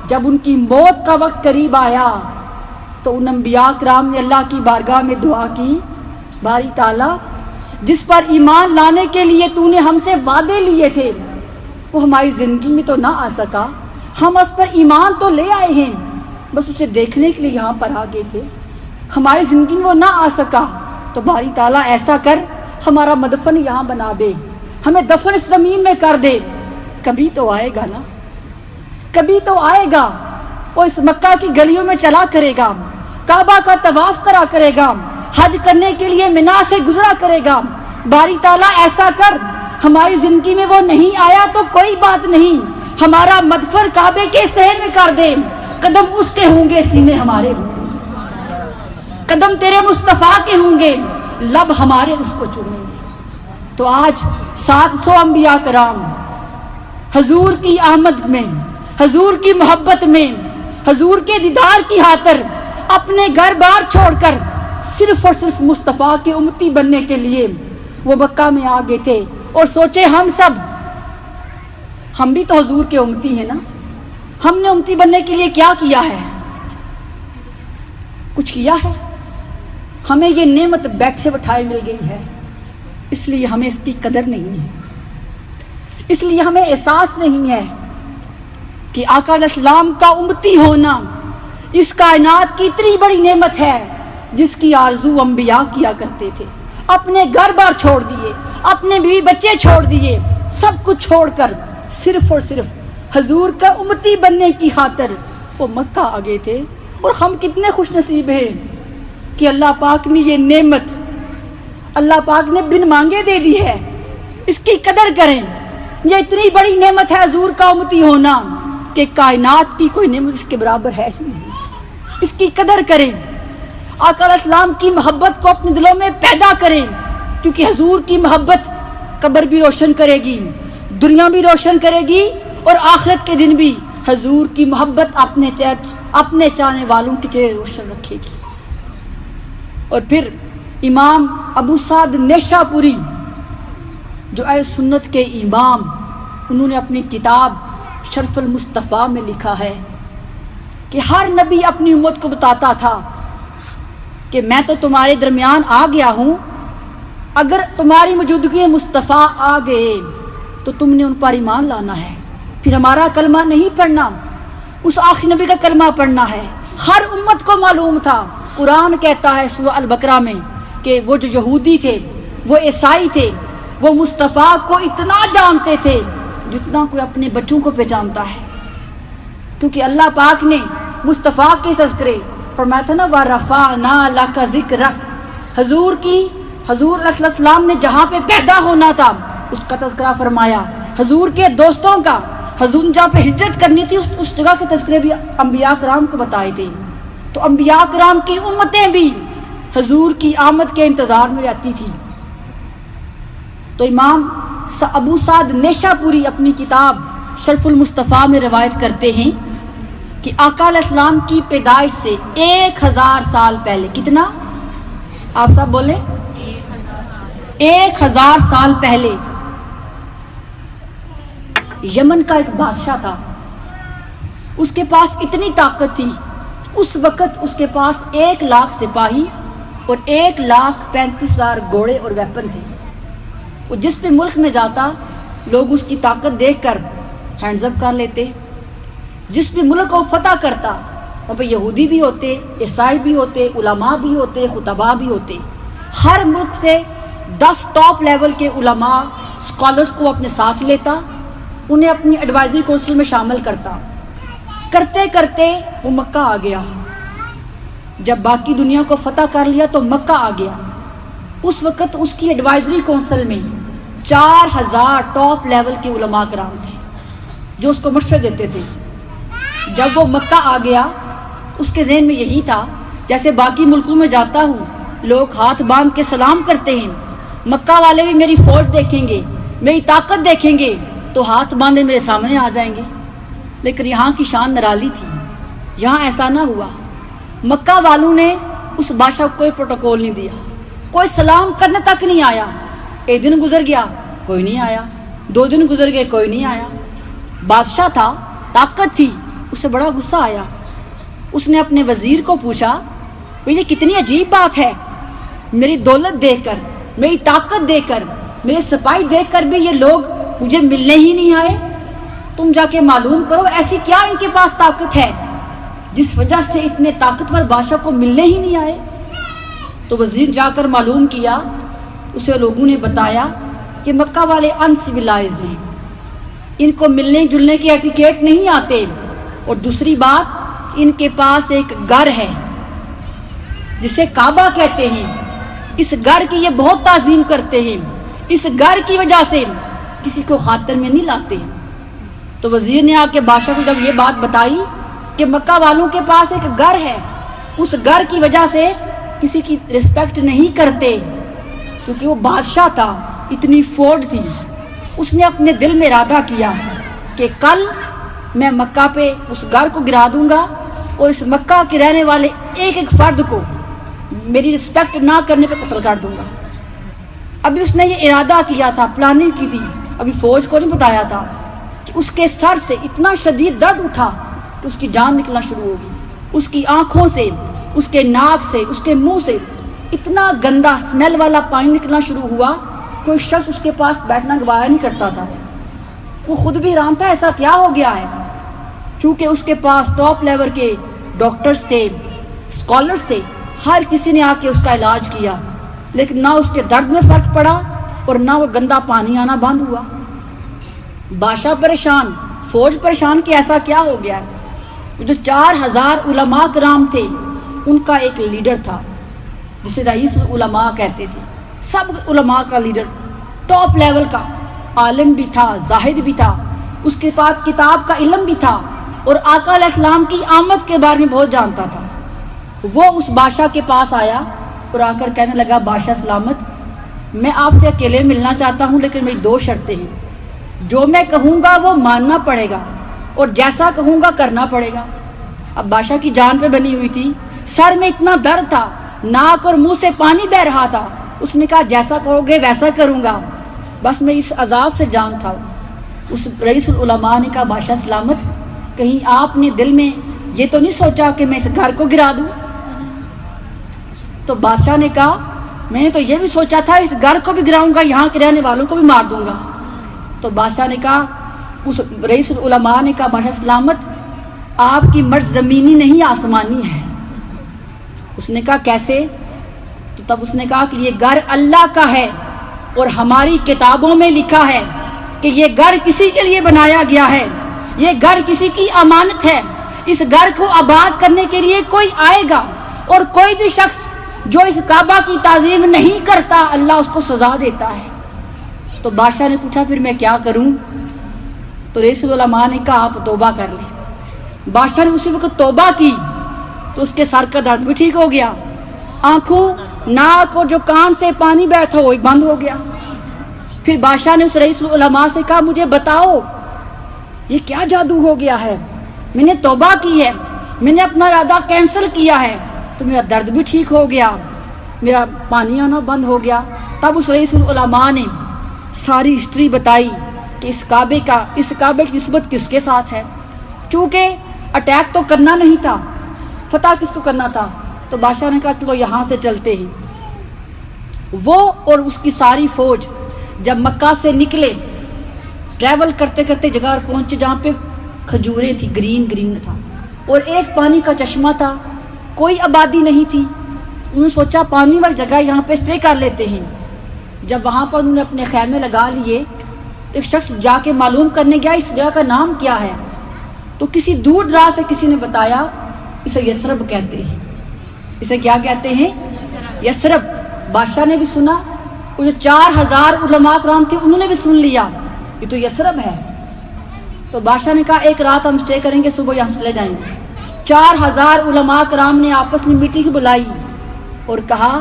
جب ان کی موت کا وقت قریب آیا، تو ان انبیاء کرام نے اللہ کی بارگاہ میں دعا کی، باری تعالیٰ جس پر ایمان لانے کے لیے تو نے ہم سے وعدے لیے تھے وہ ہماری زندگی میں تو نہ آ سکا، ہم اس پر ایمان تو لے آئے ہیں، بس اسے دیکھنے کے لیے یہاں پر آ گئے تھے، ہماری زندگی میں وہ نہ آ سکا، تو باری تعالیٰ ایسا کر ہمارا مدفن یہاں بنا دے، ہمیں دفن اس زمین میں کر دے۔ کبھی تو آئے گا نا، کبھی تو آئے گا، وہ اس مکہ کی گلیوں میں چلا کرے گا، کعبہ کا طواف کرا کرے گا، حج کرنے کے لیے منا سے گزرا کرے گا۔ باری تعالیٰ ایسا کر ہماری زندگی میں وہ نہیں آیا تو کوئی بات نہیں، ہمارا مدفن کعبے کے صحن میں کر دے، قدم اس کے ہوں گے سینے ہمارے ہوں گے، قدم تیرے مصطفیٰ کے ہوں گے، لب ہمارے اس کو چومیں گے۔ تو آج 700 انبیاء کرام حضور کی آمد میں، حضور کی محبت میں، حضور کے دیدار کی خاطر اپنے گھر بار چھوڑ کر صرف اور صرف مصطفیٰ کے امتی بننے کے لیے وہ مکہ میں آ گئے تھے۔ اور سوچے ہم بھی تو حضور کے امتی ہیں نا، ہم نے امتی بننے کے لیے کیا کیا ہے؟ کچھ کیا ہے؟ ہمیں یہ نعمت بیٹھے بٹھائے مل گئی ہے، اس لیے ہمیں اس کی قدر نہیں ہے، اس لیے ہمیں احساس نہیں ہے کہ آقا علیہ السلام کا امتی ہونا اس کائنات کی اتنی بڑی نعمت ہے جس کی آرزو انبیاء کیا کرتے تھے، اپنے گھر بار چھوڑ دیے، اپنے بیوی بچے چھوڑ دیے، سب کچھ چھوڑ کر صرف اور صرف حضور کا امتی بننے کی خاطر وہ مکہ آ گئے تھے۔ اور ہم کتنے خوش نصیب ہیں کہ اللہ پاک نے یہ نعمت اللہ پاک نے بن مانگے دے دی ہے، اس کی قدر کریں۔ یہ اتنی بڑی نعمت ہے حضور کا امتی ہونا کہ کائنات کی کوئی نعمت اس کے برابر ہے ہی نہیں، اس کی قدر کریں۔ آقا علیہ السلام کی محبت کو اپنے دلوں میں پیدا کریں، کیونکہ حضور کی محبت قبر بھی روشن کرے گی، دنیا بھی روشن کرے گی، اور آخرت کے دن بھی حضور کی محبت اپنے چاہنے والوں کے چہرے روشن رکھے گی۔ اور پھر امام ابو سعد نیشا پوری جو اہل سنت کے امام، انہوں نے اپنی کتاب شرف المصطفیٰ میں لکھا ہے کہ ہر نبی اپنی امت کو بتاتا تھا کہ میں تو تمہارے درمیان آ گیا ہوں، اگر تمہاری موجودگی میں مصطفیٰ آ گئے تو تم نے ان پر ایمان لانا ہے، پھر ہمارا کلمہ نہیں پڑھنا، اس آخری نبی کا کلمہ پڑھنا ہے۔ ہر امت کو معلوم تھا، قرآن کہتا ہے سورہ البقرہ میں کہ وہ جو یہودی تھے، وہ عیسائی تھے، وہ مصطفیٰ کو اتنا جانتے تھے جتنا کوئی اپنے بچوں کو پہچانتا ہے، کیونکہ اللہ پاک نے مصطفیٰ کے تذکرے فرمایا تھا نا، وَرَفَعْنَا لَكَ ذِكْرَكَ، حضور علیہ السلام نے جہاں پہ پیدا ہونا تھا اس کا تذکرہ فرمایا، حضور کے دوستوں کا، حضور نے جہاں پہ ہجرت کرنی تھی اس جگہ کے تذکرے بھی انبیاء کرام کو بتائے تھے۔ تو انبیاء کرام کی امتیں بھی حضور کی آمد کے انتظار میں رہتی تھی تو امام ابو سعد نیشاپوری اپنی کتاب شرف المصطفیٰ میں روایت کرتے ہیں کہ آقا علیہ السلام کی پیدائش سے 1000 سال پہلے، کتنا آپ سب بولے؟ 1000 سال پہلے یمن کا ایک بادشاہ تھا، اس کے پاس اتنی طاقت تھی، اس وقت اس کے پاس 1 لاکھ سپاہی اور 1,35,000 گھوڑے اور ویپن تھے۔ وہ جس بھی ملک میں جاتا لوگ اس کی طاقت دیکھ کر ہینڈز اپ کر لیتے، جس بھی ملک کو فتح کرتا وہاں پہ یہودی بھی ہوتے، عیسائی بھی ہوتے، علماء بھی ہوتے، خطباء بھی ہوتے، ہر ملک سے 10 ٹاپ لیول کے علماء اسکالرس کو اپنے ساتھ لیتا، انہیں اپنی ایڈوائزری کونسل میں شامل کرتا، کرتے کرتے وہ مکہ آ گیا۔ جب باقی دنیا کو فتح کر لیا تو مکہ آ گیا۔ اس وقت اس کی ایڈوائزری کونسل میں 4000 ٹاپ لیول کے علماء کرام تھے جو اس کو مشورے دیتے تھے۔ جب وہ مکہ آ گیا اس کے ذہن میں یہی تھا جیسے باقی ملکوں میں جاتا ہوں لوگ ہاتھ باندھ کے سلام کرتے ہیں، مکہ والے بھی میری فوج دیکھیں گے، میری طاقت دیکھیں گے تو ہاتھ باندھے میرے سامنے آ جائیں گے۔ لیکن یہاں کی شان نرالی تھی، یہاں ایسا نہ ہوا۔ مکہ والوں نے اس بادشاہ کو کوئی پروٹوکول نہیں دیا، کوئی سلام کرنے تک نہیں آیا۔ 1 دن گزر گیا کوئی نہیں آیا، 2 دن گزر گئے کوئی نہیں آیا۔ بادشاہ تھا، طاقت تھی، اسے بڑا غصہ آیا۔ اس نے اپنے وزیر کو پوچھا یہ کتنی عجیب بات ہے، میری دولت دیکھ کر، میری طاقت دیکھ کر، میرے سپاہی دیکھ کر بھی یہ لوگ مجھے ملنے ہی نہیں آئے، تم جا کے معلوم کرو ایسی کیا ان کے پاس طاقت ہے جس وجہ سے اتنے طاقتور بادشاہ کو ملنے ہی نہیں آئے۔ تو وزیر جا کر معلوم کیا، اسے لوگوں نے بتایا کہ مکہ والے ان سویلائزڈ ہیں، ان کو ملنے جلنے کے ایٹیکیٹ نہیں آتے، اور دوسری بات ان کے پاس ایک گھر ہے جسے کعبہ کہتے ہیں، اس گھر کی یہ بہت تعظیم کرتے ہیں، اس گھر کی وجہ سے کسی کو خاطر میں نہیں لاتے۔ تو وزیر نے آ کے بادشاہ کو جب یہ بات بتائی کہ مکہ والوں کے پاس ایک گھر ہے، اس گھر کی وجہ سے کسی کی رسپیکٹ نہیں کرتے، کیونکہ وہ بادشاہ تھا، اتنی فوج تھی، اس نے اپنے دل میں ارادہ کیا کہ کل میں مکہ پہ اس گھر کو گرا دوں گا اور اس مکہ کے رہنے والے ایک ایک فرد کو میری رسپیکٹ نہ کرنے پہ قتل کر دوں گا۔ ابھی اس نے یہ ارادہ کیا تھا، پلاننگ کی تھی، ابھی فوج کو نہیں بتایا تھا کہ اس کے سر سے اتنا شدید درد اٹھا کہ اس کی جان نکلنا شروع ہوگی، اس کی آنکھوں سے، اس کے ناک سے، اس کے منہ سے اتنا گندا اسمیل والا پانی نکلنا شروع ہوا، کوئی شخص اس کے پاس بیٹھنا گوارا نہیں کرتا تھا۔ وہ خود بھی حیران تھا ایسا کیا ہو گیا ہے، چونکہ اس کے پاس ٹاپ لیول کے ڈاکٹرز تھے، اسکالرز تھے، ہر کسی نے آ کے اس کا علاج کیا، لیکن نہ اس کے درد میں فرق پڑا اور نہ وہ گندا پانی آنا بند ہوا۔ بادشاہ پریشان، فوج پریشان کہ ایسا کیا ہو گیا ہے۔ جو 4000 علماء کرام تھے ان کا ایک لیڈر تھا جسے رئیس العلماء کہتے تھے، سب علماء کا لیڈر، ٹاپ لیول کا، عالم بھی تھا، زاہد بھی تھا، اس کے پاس کتاب کا علم بھی تھا اور آقا علیہ السلام کی آمد کے بارے میں بہت جانتا تھا۔ وہ اس بادشاہ کے پاس آیا اور آ کر کہنے لگا بادشاہ سلامت، میں آپ سے اکیلے ملنا چاہتا ہوں لیکن میری 2 شرطیں ہیں، جو میں کہوں گا وہ ماننا پڑے گا اور جیسا کہوں گا کرنا پڑے گا۔ اب بادشاہ کی جان پہ بنی ہوئی تھی، سر میں اتنا درد تھا، ناک اور منہ سے پانی بہ رہا تھا، اس نے کہا جیسا کہو گے ویسا کروں گا، بس میں اس عذاب سے جان تھا۔ اس رئیس العلماء نے کہا بادشاہ سلامت، کہیں آپ نے دل میں یہ تو نہیں سوچا کہ میں اس گھر کو گرا دوں؟ تو بادشاہ نے کہا میں نے تو یہ بھی سوچا تھا اس گھر کو بھی گراؤں گا، یہاں کے رہنے والوں کو بھی مار دوں گا۔ تو بادشاہ نے کہا، اس رئیس العلماء نے کہا بادشاہ سلامت، آپ کی مرض زمینی نہیں آسمانی ہے۔ اس نے کہا کیسے؟ تو تب اس نے کہا کہ یہ گھر اللہ کا ہے اور ہماری کتابوں میں لکھا ہے کہ یہ گھر کسی کے لیے بنایا گیا ہے، یہ گھر کسی کی امانت ہے، اس گھر کو آباد کرنے کے لیے کوئی آئے گا اور کوئی بھی شخص جو اس کعبہ کی تعظیم نہیں کرتا اللہ اس کو سزا دیتا ہے۔ تو بادشاہ نے پوچھا پھر میں کیا کروں؟ تو رئیس العلماء نے کہا آپ توبہ کر لیں۔ بادشاہ نے اسی وقت توبہ کی تو اس کے سر کا درد بھی ٹھیک ہو گیا، آنکھوں، ناک اور جو کان سے پانی بیٹھا وہ بند ہو گیا۔ پھر بادشاہ نے اس رئیس العلماء سے کہا مجھے بتاؤ یہ کیا جادو ہو گیا ہے، میں نے توبہ کی ہے، میں نے اپنا ارادہ کینسل کیا ہے، تو میرا درد بھی ٹھیک ہو گیا، میرا پانی آنا بند ہو گیا۔ تب اس رئیس العلماء نے ساری ہسٹری بتائی کہ اس کعبے کی نسبت کس کے ساتھ ہے، چونکہ اٹیک تو کرنا نہیں تھا، فتح کس کو کرنا تھا، تو بادشاہ نے کہا چلو یہاں سے چلتے ہیں۔ وہ اور اس کی ساری فوج جب مکہ سے نکلے، ٹریول کرتے کرتے جگہ پہنچے جہاں پہ کھجوریں تھی، گرین تھا، اور ایک پانی کا چشمہ تھا، کوئی آبادی نہیں تھی۔ انہوں نے سوچا پانی والی جگہ یہاں پہ اسٹے کر لیتے ہیں۔ جب وہاں پر انہوں نے اپنے خیمے لگا لیے، ایک شخص جا کے معلوم کرنے گیا اس جگہ کا نام کیا ہے، تو کسی دور دراز سے کسی نے بتایا اسے یثرب کہتے ہیں۔ اسے کیا کہتے ہیں؟ یثرب۔ بادشاہ نے بھی سنا، وہ جو 4000 علماء کرام تھے انہوں نے بھی سن لیا یہ تو یثرب ہے۔ تو بادشاہ نے کہا ایک رات ہم اسٹے کریں گے، صبح یہاں سے چلے جائیں گے۔ 4000 علماء کرام نے آپس میں میٹنگ بلائی اور کہا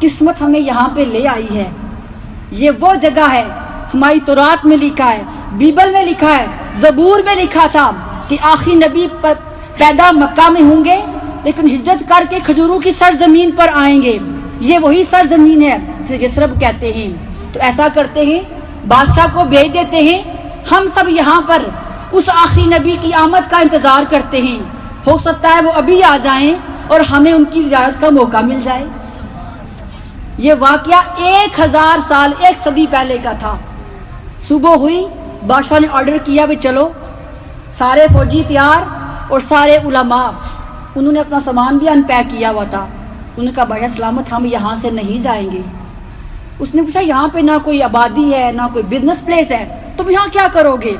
قسمت ہمیں یہاں پہ لے آئی ہے، یہ وہ جگہ ہے، ہماری تورات میں لکھا ہے، بیبل میں لکھا ہے، زبور میں لکھا تھا کہ آخری نبی پیدا مکہ میں ہوں گے لیکن ہجرت کر کے کھجوروں کی سرزمین پر آئیں گے، یہ وہی سرزمین ہے جسے یثرب کہتے ہیں۔ تو ایسا کرتے ہیں بادشاہ کو بھیج دیتے ہیں، ہم سب یہاں پر اس آخری نبی کی آمد کا انتظار کرتے ہیں، ہو سکتا ہے وہ ابھی آ جائیں اور ہمیں ان کی زیارت کا موقع مل جائے۔ یہ واقعہ 1000 سال، 1 صدی پہلے کا تھا۔ صبح ہوئی، بادشاہ نے آرڈر کیا بھی چلو، سارے فوجی تیار اور سارے علماء، انہوں نے اپنا سامان بھی ان پیک کیا ہوا تھا۔ انہوں نے کہا بادشاہ سلامت ہم یہاں سے نہیں جائیں گے۔ اس نے پوچھا یہاں پہ نہ کوئی آبادی ہے نہ کوئی بزنس پلیس ہے، تم یہاں کیا کرو گے؟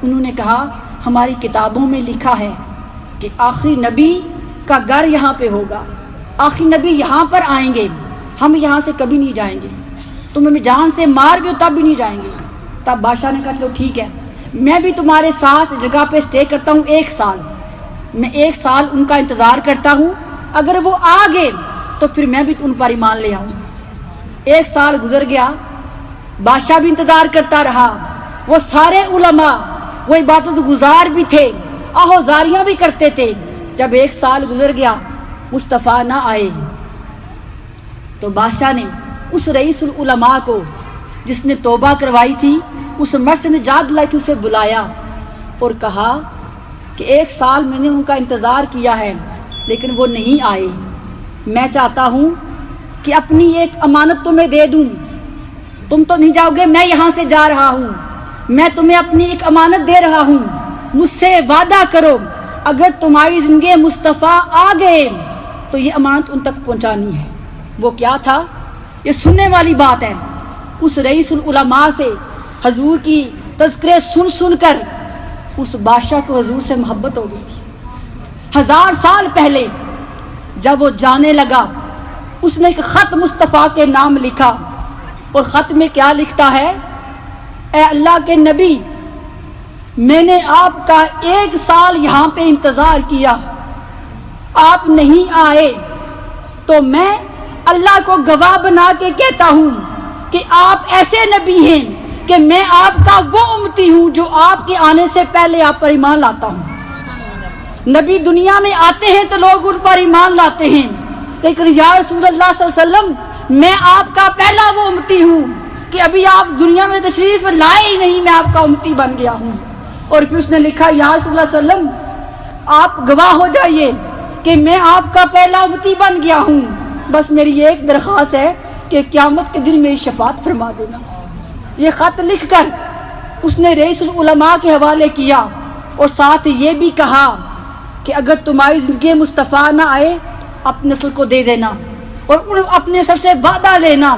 انہوں نے کہا ہماری کتابوں میں لکھا ہے کہ آخری نبی کا گھر یہاں پہ ہوگا، آخری نبی یہاں پر آئیں گے، ہم یہاں سے کبھی نہیں جائیں گے، تم ہمیں جان سے مار بھی ہو تب بھی نہیں جائیں گے۔ تب بادشاہ نے کہا چلو ٹھیک ہے، میں بھی تمہارے ساتھ جگہ پہ اسٹے کرتا ہوں 1 سال، میں 1 سال ان کا انتظار کرتا ہوں، اگر وہ آ گئے تو پھر میں بھی ان پر ایمان لے آؤں۔ 1 سال گزر گیا، بادشاہ بھی انتظار کرتا رہا، وہ سارے علماء وہ عبادت گزار بھی تھے، آہوزاریاں بھی کرتے تھے۔ جب 1 سال گزر گیا مصطفیٰ نہ آئے تو بادشاہ نے اس رئیس العلماء کو جس نے توبہ کروائی تھی، اس مرض سے نجات دلائی تھی، اسے بلایا اور کہا کہ 1 سال میں نے ان کا انتظار کیا ہے لیکن وہ نہیں آئے، میں چاہتا ہوں کہ اپنی ایک امانت تمہیں دے دوں، تم تو نہیں جاؤ گے، میں یہاں سے جا رہا ہوں، میں تمہیں اپنی ایک امانت دے رہا ہوں، مجھ سے وعدہ کرو اگر تمہاری زندگی مصطفیٰ آ گئے تو یہ امانت ان تک پہنچانی ہے۔ وہ کیا تھا؟ یہ سننے والی بات ہے۔ اس رئیس العلماء سے حضور کی تذکرے سن سن کر اس بادشاہ کو حضور سے محبت ہو گئی تھی۔ 1000 سال پہلے جب وہ جانے لگا، اس نے ایک خط مصطفیٰ کے نام لکھا، اور خط میں کیا لکھتا ہے؟ اے اللہ کے نبی، میں نے آپ کا 1 سال یہاں پہ انتظار کیا، آپ نہیں آئے، تو میں اللہ کو گواہ بنا کے کہتا ہوں کہ آپ ایسے نبی ہیں کہ میں آپ کا وہ امتی ہوں جو آپ کے آنے سے پہلے آپ پر ایمان لاتا ہوں۔ نبی دنیا میں آتے ہیں تو لوگ ان پر ایمان لاتے ہیں، لیکن یا رسول اللہ صلی اللہ علیہ وسلم میں آپ کا پہلا وہ امتی ہوں کہ ابھی آپ دنیا میں تشریف لائے ہی نہیں، میں آپ کا امتی بن گیا ہوں۔ اور پھر اس نے لکھا یا رسول اللہ صلی اللہ علیہ وسلم آپ گواہ ہو جائیے کہ میں آپ کا پہلا امتی بن گیا ہوں، بس میری ایک درخواست ہے کہ قیامت کے دن میری شفاعت فرما دینا۔ یہ خط لکھ کر اس نے رئیس العلماء کے حوالے کیا اور ساتھ یہ بھی کہا کہ اگر تمہاری زندگی مصطفیٰ نہ آئے اپنے نسل کو دے دینا اور اپنے نسل سے وعدہ لینا،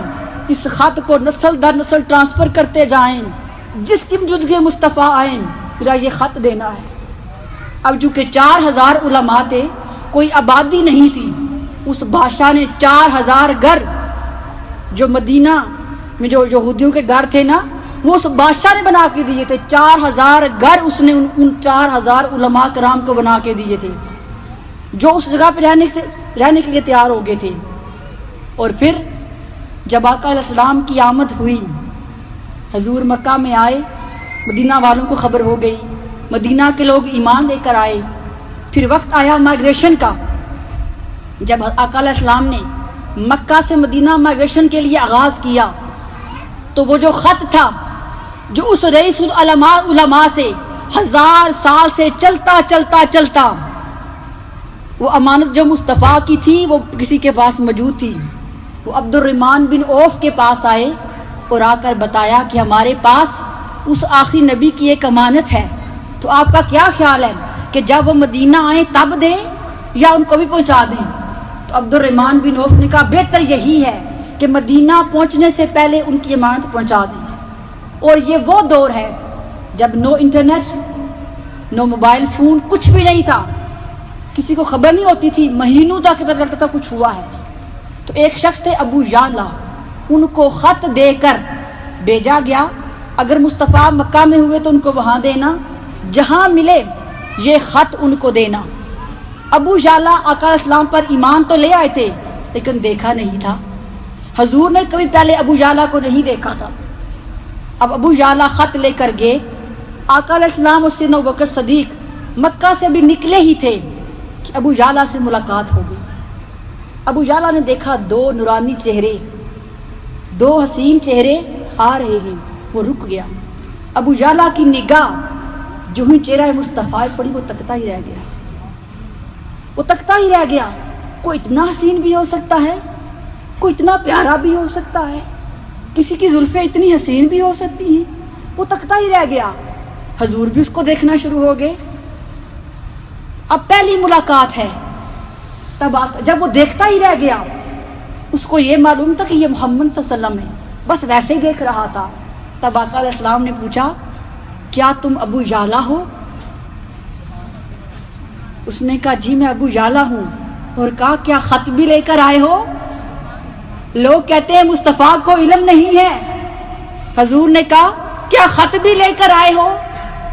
اس خط کو نسل در نسل ٹرانسفر کرتے جائیں، جس کی موجودگی مصطفیٰ آئیں میرا یہ خط دینا ہے۔ اب چونکہ 4000 علماء تھے، کوئی آبادی نہیں تھی، اس بادشاہ نے 4000 گھر جو مدینہ میں جو یہودیوں کے گھر تھے نا، وہ اس بادشاہ نے بنا کے دیے تھے۔ 4000 گھر اس نے ان 4000 علماء کرام کو بنا کے دیے تھے جو اس جگہ پہ رہنے کے لیے تیار ہو گئے تھے۔ اور پھر جب آقا علیہ السلام کی آمد ہوئی حضور مکہ میں آئے، مدینہ والوں کو خبر ہو گئی، مدینہ کے لوگ ایمان لے کر آئے۔ پھر وقت آیا مائگریشن کا، جب آقا علیہ السلام نے مکہ سے مدینہ مائگریشن کے لیے آغاز کیا تو وہ جو خط تھا جو اس رئیس علماء سے 1000 سال سے چلتا وہ امانت جو مصطفیٰ کی تھی وہ کسی کے پاس موجود تھی، وہ عبد الرحمن بن عوف کے پاس آئے اور آ کر بتایا کہ ہمارے پاس اس آخری نبی کی ایک امانت ہے، تو آپ کا کیا خیال ہے کہ جب وہ مدینہ آئیں تب دیں یا ان کو بھی پہنچا دیں؟ تو عبد الرحمن بن عوف نے کہا بہتر یہی ہے کہ مدینہ پہنچنے سے پہلے ان کی امانت پہنچا دیں۔ اور یہ وہ دور ہے جب نو انٹرنیٹ، نو موبائل فون، کچھ بھی نہیں تھا، کسی کو خبر نہیں ہوتی تھی، مہینوں تک پتہ چلتا تھا کچھ ہوا ہے۔ تو ایک شخص تھے ابو یعلا، ان کو خط دے کر بھیجا گیا، اگر مصطفیٰ مکہ میں ہوئے تو ان کو وہاں دینا، جہاں ملے یہ خط ان کو دینا۔ ابو یعلا آقا علیہ السلام پر ایمان تو لے آئے تھے لیکن دیکھا نہیں تھا، حضور نے کبھی پہلے ابو یعلا کو نہیں دیکھا تھا۔ اب ابو یعلا خط لے کر گئے، آقا علیہ السلام اور سیدنا ابوبکر صدیق مکہ سے بھی نکلے ہی تھے کہ ابو یعلا سے ملاقات ہو گئی۔ ابو یعلا نے دیکھا 2 نورانی چہرے، 2 حسین چہرے آ رہے ہیں، وہ رک گیا۔ ابو یعلا کی نگاہ جو ہی چہرہ مصطفیٰ پڑی وہ تکتا ہی رہ گیا، وہ تکتا ہی رہ گیا۔ کوئی اتنا حسین بھی ہو سکتا ہے، کوئی اتنا پیارا بھی ہو سکتا ہے، کسی کی زلفیں اتنی حسین بھی ہو سکتی ہیں، وہ تکتا ہی رہ گیا۔ حضور بھی اس کو دیکھنا شروع ہو گئے۔ اب پہلی ملاقات ہے، تب جب وہ دیکھتا ہی رہ گیا، اس کو یہ معلوم تھا کہ یہ محمد صلی اللہ علیہ وسلم ہے، بس ویسے ہی دیکھ رہا تھا۔ تب آقا علیہ السلام نے پوچھا کیا تم ابو یعلا ہو؟ اس نے کہا جی میں ابو یعلا ہوں، اور کہا کیا خط بھی لے کر آئے ہو؟ لوگ کہتے ہیں مصطفیٰ کو علم نہیں ہے، حضور نے کہا کیا خط بھی لے کر آئے ہو؟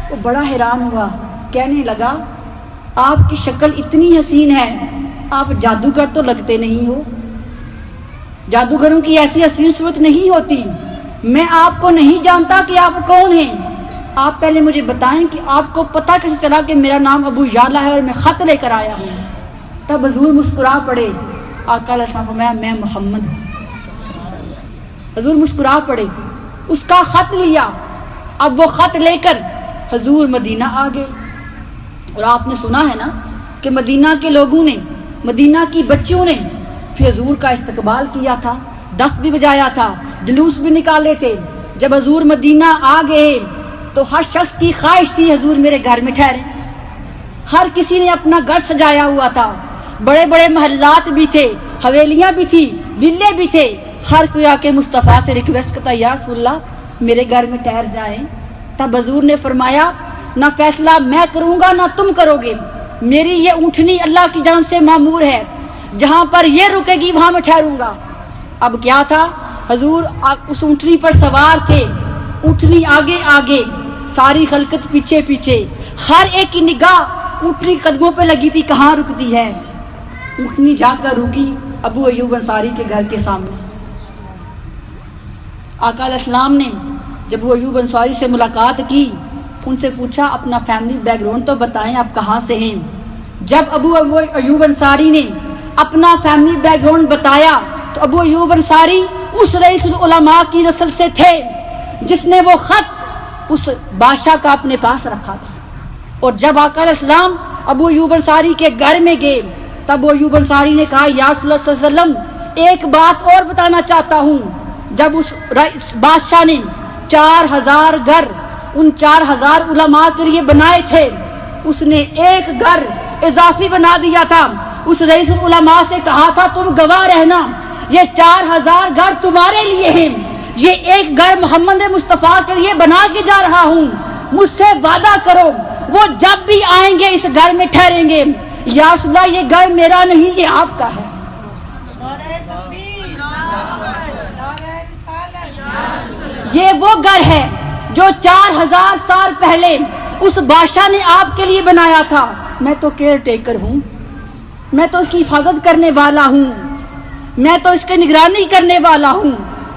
وہ بڑا حیران ہوا، کہنے لگا آپ کی شکل اتنی حسین ہے، آپ جادوگر تو لگتے نہیں ہو، جادوگروں کی ایسی حسین صورت نہیں ہوتی، میں آپ کو نہیں جانتا کہ آپ کون ہیں، آپ پہلے مجھے بتائیں کہ آپ کو پتہ کیسے چلا کہ میرا نام ابو یعلا ہے اور میں خط لے کر آیا ہوں؟ تب حضور مسکرا پڑے، آقا علیہ السلام فرمایا میں محمد ہوں۔ حضور مسکرا پڑے، اس کا خط لیا، اب وہ خط لے کر حضور مدینہ آ گئے۔ اور آپ نے سنا ہے نا کہ مدینہ کے لوگوں نے، مدینہ کی بچیوں نے پھر حضور کا استقبال کیا تھا، دف بھی بجایا تھا، جلوس بھی نکالے تھے۔ جب حضور مدینہ آ گئے تو ہر شخص کی خواہش تھی حضور میرے گھر میں ٹھہرے، ہر کسی نے اپنا گھر سجایا ہوا تھا، بڑے بڑے محلات بھی تھے، حویلیاں بھی تھی، ویلے بھی تھے، ہر کوئی آ کے مصطفیٰ سے ریکویسٹ کرتا یا رسول اللہ میرے گھر میں ٹھہر جائیں۔ تب حضور نے فرمایا نہ فیصلہ میں کروں گا نہ تم کرو گے، میری یہ اونٹنی اللہ کی جانب سے مامور ہے، جہاں پر یہ رکے گی وہاں میں ٹھہروں گا۔ اب کیا تھا، حضور اس اونٹنی پر سوار تھے، اونٹنی آگے آگے، ساری خلقت پیچھے پیچھے، ہر ایک کی نگاہ اونٹنی قدموں پہ لگی تھی کہاں رکتی ہے۔ اونٹنی جا کر رکی ابو ایوب انصاری کے گھر کے سامنے۔ آقا علیہ السلام نے جب ابو ایوب انصاری سے ملاقات کی، ان سے پوچھا اپنا فیملی بیک گراؤنڈ تو بتائیں آپ کہاں سے ہیں۔ جب ابو ایوب انصاری نے اپنا فیملی بیک گراؤنڈ بتایا تو ابو ایوب انصاری اس رئیس العلماء کی نسل سے تھے جس نے وہ خط اس بادشاہ کا اپنے پاس رکھا تھا۔ اور جب آقا علیہ السلام ابو ایوب انصاری کے گھر میں گئے تب ابو ایوب انصاری نے کہا یا رسول اللہ صلی اللہ علیہ وسلم ایک بات اور بتانا چاہتا ہوں۔ جب اس بادشاہ نے 4000 گھر ان 4000 علماء کے لیے بنائے تھے، اس نے ایک گھر اضافی بنا دیا تھا، اس رئیس العلماء سے کہا تھا تم گواہ رہنا، یہ 4000 گھر تمہارے لیے ہیں، یہ ایک گھر محمد مصطفیٰ کے لیے بنا کے جا رہا ہوں، مجھ سے وعدہ کرو وہ جب بھی آئیں گے اس گھر میں ٹھہریں گے۔ یا رسول اللہ یہ گھر میرا نہیں یہ آپ کا ہے۔ یہ وہ گھر ہے جو 4000 سال پہلے اس بادشاہ نے آپ کے لیے بنایا تھا، میں تو کیئر ٹیکر ہوں، میں تو اس کی حفاظت کرنے والا ہوں، میں تو اس کی نگرانی کرنے والا ہوں،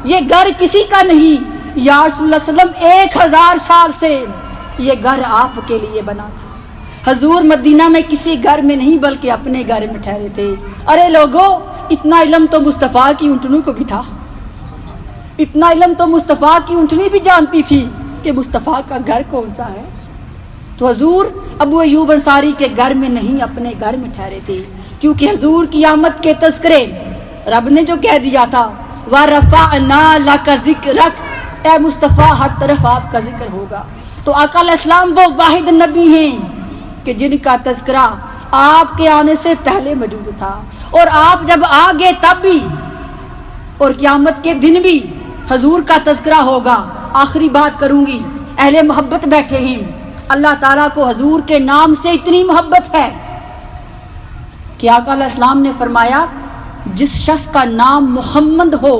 یہ گھر کسی کا نہیں، یا رسول اللہ صلی اللہ علیہ وسلم 1000 سال سے یہ گھر آپ کے لیے بنا تھا۔ حضور مدینہ میں کسی گھر میں نہیں بلکہ اپنے گھر میں ٹھہرے تھے۔ ارے لوگوں، اتنا علم تو مصطفیٰ کی اونٹنی کو بھی تھا، اتنا علم تو مصطفیٰ کی اونٹنی بھی جانتی تھی کہ مصطفیٰ کا گھر کون سا ہے۔ تو حضور ابو ایوب انصاری کے گھر میں نہیں، اپنے گھر میں ٹھہرے تھے، کیونکہ حضور کی آمد کے تذکرے رب نے جو کہہ دیا تھا وَرَفَعْنَا لَكَ ذِكْرَكَ، اے مصطفیٰ ہر طرف آپ کا ذکر ہوگا۔ تو آقا علیہ السلام وہ واحد نبی ہیں کہ جن کا تذکرہ آپ کے آنے سے پہلے موجود تھا، اور آپ جب آگے تب بھی، اور قیامت کے دن بھی حضور کا تذکرہ ہوگا۔ آخری بات کروں گی، اہل محبت بیٹھے ہیں، اللہ تعالیٰ کو حضور کے نام سے اتنی محبت ہے کہ آقا علیہ السلام نے فرمایا جس شخص کا نام محمد ہو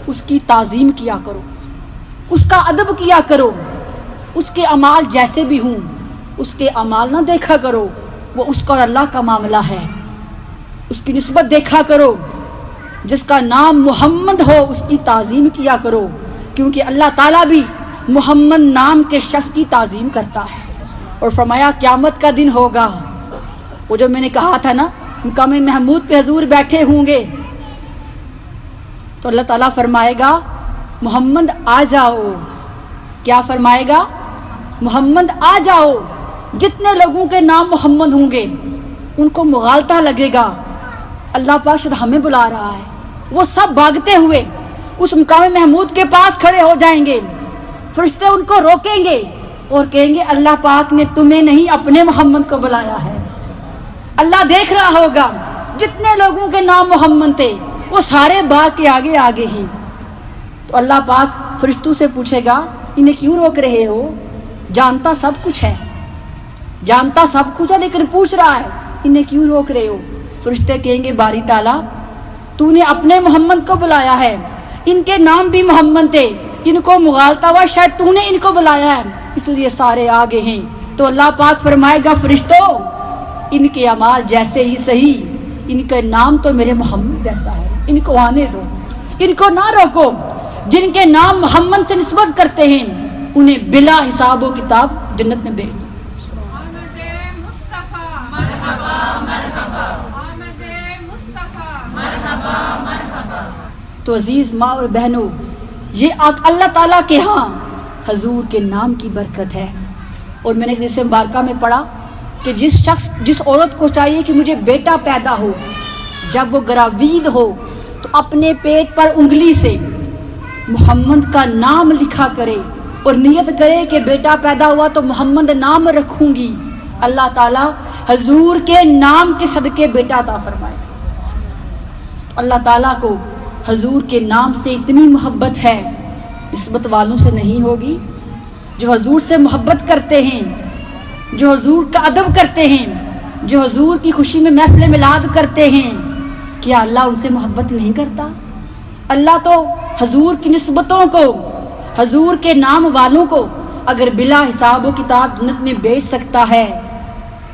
اس کی تعظیم کیا کرو، اس کا ادب کیا کرو، اس کے اعمال جیسے بھی ہوں اس کے اعمال نہ دیکھا کرو، وہ اس کا اور اللہ کا معاملہ ہے، اس کی نسبت دیکھا کرو۔ جس کا نام محمد ہو اس کی تعظیم کیا کرو، کیونکہ اللہ تعالیٰ بھی محمد نام کے شخص کی تعظیم کرتا ہے۔ اور فرمایا قیامت کا دن ہوگا، وہ جو میں نے کہا تھا نا مقام محمود پہ حضور بیٹھے ہوں گے، تو اللہ تعالیٰ فرمائے گا محمد آ جاؤ۔ کیا فرمائے گا؟ محمد آ جاؤ۔ جتنے لوگوں کے نام محمد ہوں گے ان کو مغالطہ لگے گا، اللہ پاک شاید ہمیں بلا رہا ہے، وہ سب بھاگتے ہوئے اس مقام محمود کے پاس کھڑے ہو جائیں گے، فرشتے ان کو روکیں گے اور کہیں گے اللہ پاک نے تمہیں نہیں اپنے محمد کو بلایا ہے۔ اللہ دیکھ رہا ہوگا جتنے لوگوں کے نام محمد تھے وہ سارے باغ کے آگے آگے ہیں، تو اللہ پاک فرشتوں سے پوچھے گا انہیں کیوں روک رہے ہو؟ جانتا سب کچھ ہے، جانتا سب کچھ ہے لیکن پوچھ رہا ہے انہیں کیوں روک رہے ہو؟ فرشتے کہیں گے باری تعالیٰ تو نے اپنے محمد کو بلایا ہے، ان کے نام بھی محمد تھے، ان کو مغالطہ ہوا شاید تو نے ان کو بلایا ہے اس لیے سارے آگے ہیں۔ تو اللہ پاک فرمائے گا فرشتوں ان کے اعمال جیسے ہی صحیح، ان کا نام تو میرے محمد جیسا ہے، ان کو آنے دو، ان کو نہ روکو۔ جن کے نام محمد سے نسبت کرتے ہیں انہیں بلا حساب و کتاب جنت میں بھیج دو۔ تو عزیز ماں اور بہنوں، یہ اللہ تعالیٰ کے ہاں حضور کے نام کی برکت ہے۔ اور میں نے حدیث مبارکہ میں پڑھا کہ جس عورت کو چاہیے کہ مجھے بیٹا پیدا ہو، جب وہ گراوید ہو تو اپنے پیٹ پر انگلی سے محمد کا نام لکھا کرے اور نیت کرے کہ بیٹا پیدا ہوا تو محمد نام رکھوں گی، اللہ تعالیٰ حضور کے نام کے صدقے بیٹا عطا فرمائے۔ اللہ تعالیٰ کو حضور کے نام سے اتنی محبت ہے، نسبت والوں سے نہیں ہوگی۔ جو حضور سے محبت کرتے ہیں، جو حضور کا ادب کرتے ہیں، جو حضور کی خوشی میں محفل میلاد کرتے ہیں، کیا اللہ ان سے محبت نہیں کرتا؟ اللہ تو حضور کی نسبتوں کو، حضور کے نام والوں کو اگر بلا حساب و کتاب جنت میں بیچ سکتا ہے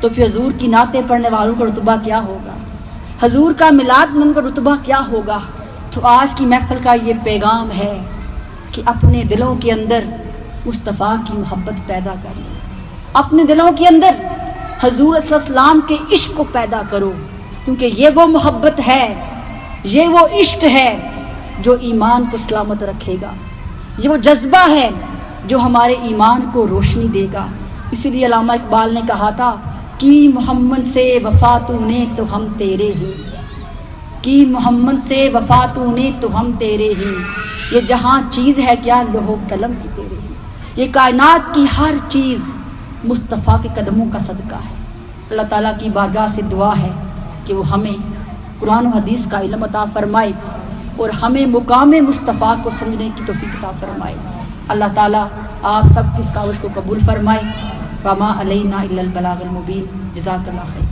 تو پھر حضور کی نعتیں پڑھنے والوں کا رتبہ کیا ہوگا، حضور کا میلاد من کا رتبہ کیا ہوگا۔ تو آج کی محفل کا یہ پیغام ہے کہ اپنے دلوں کے اندر مصطفیٰ کی محبت پیدا کریں، اپنے دلوں کے اندر حضور صلی اللہ علیہ وسلم کے عشق کو پیدا کرو، کیونکہ یہ وہ محبت ہے، یہ وہ عشق ہے جو ایمان کو سلامت رکھے گا، یہ وہ جذبہ ہے جو ہمارے ایمان کو روشنی دے گا۔ اسی لیے علامہ اقبال نے کہا تھا کہ محمد سے وفا تو نے تو ہم تیرے ہیں، کہ محمد سے وفا تو نے تو ہم تیرے ہیں، یہ جہاں چیز ہے کیا لوح و قلم کی تیرے ہیں، یہ کائنات کی ہر چیز مصطفیٰ کے قدموں کا صدقہ ہے۔ اللہ تعالیٰ کی بارگاہ سے دعا ہے کہ وہ ہمیں قرآن و حدیث کا علم عطا فرمائے اور ہمیں مقام مصطفیٰ کو سمجھنے کی توفیق عطا فرمائے۔ اللہ تعالیٰ آپ سب کی اس کاوش کو قبول فرمائے۔ وما علینا الا البلاغ المبین۔ جزاک اللہ خیر۔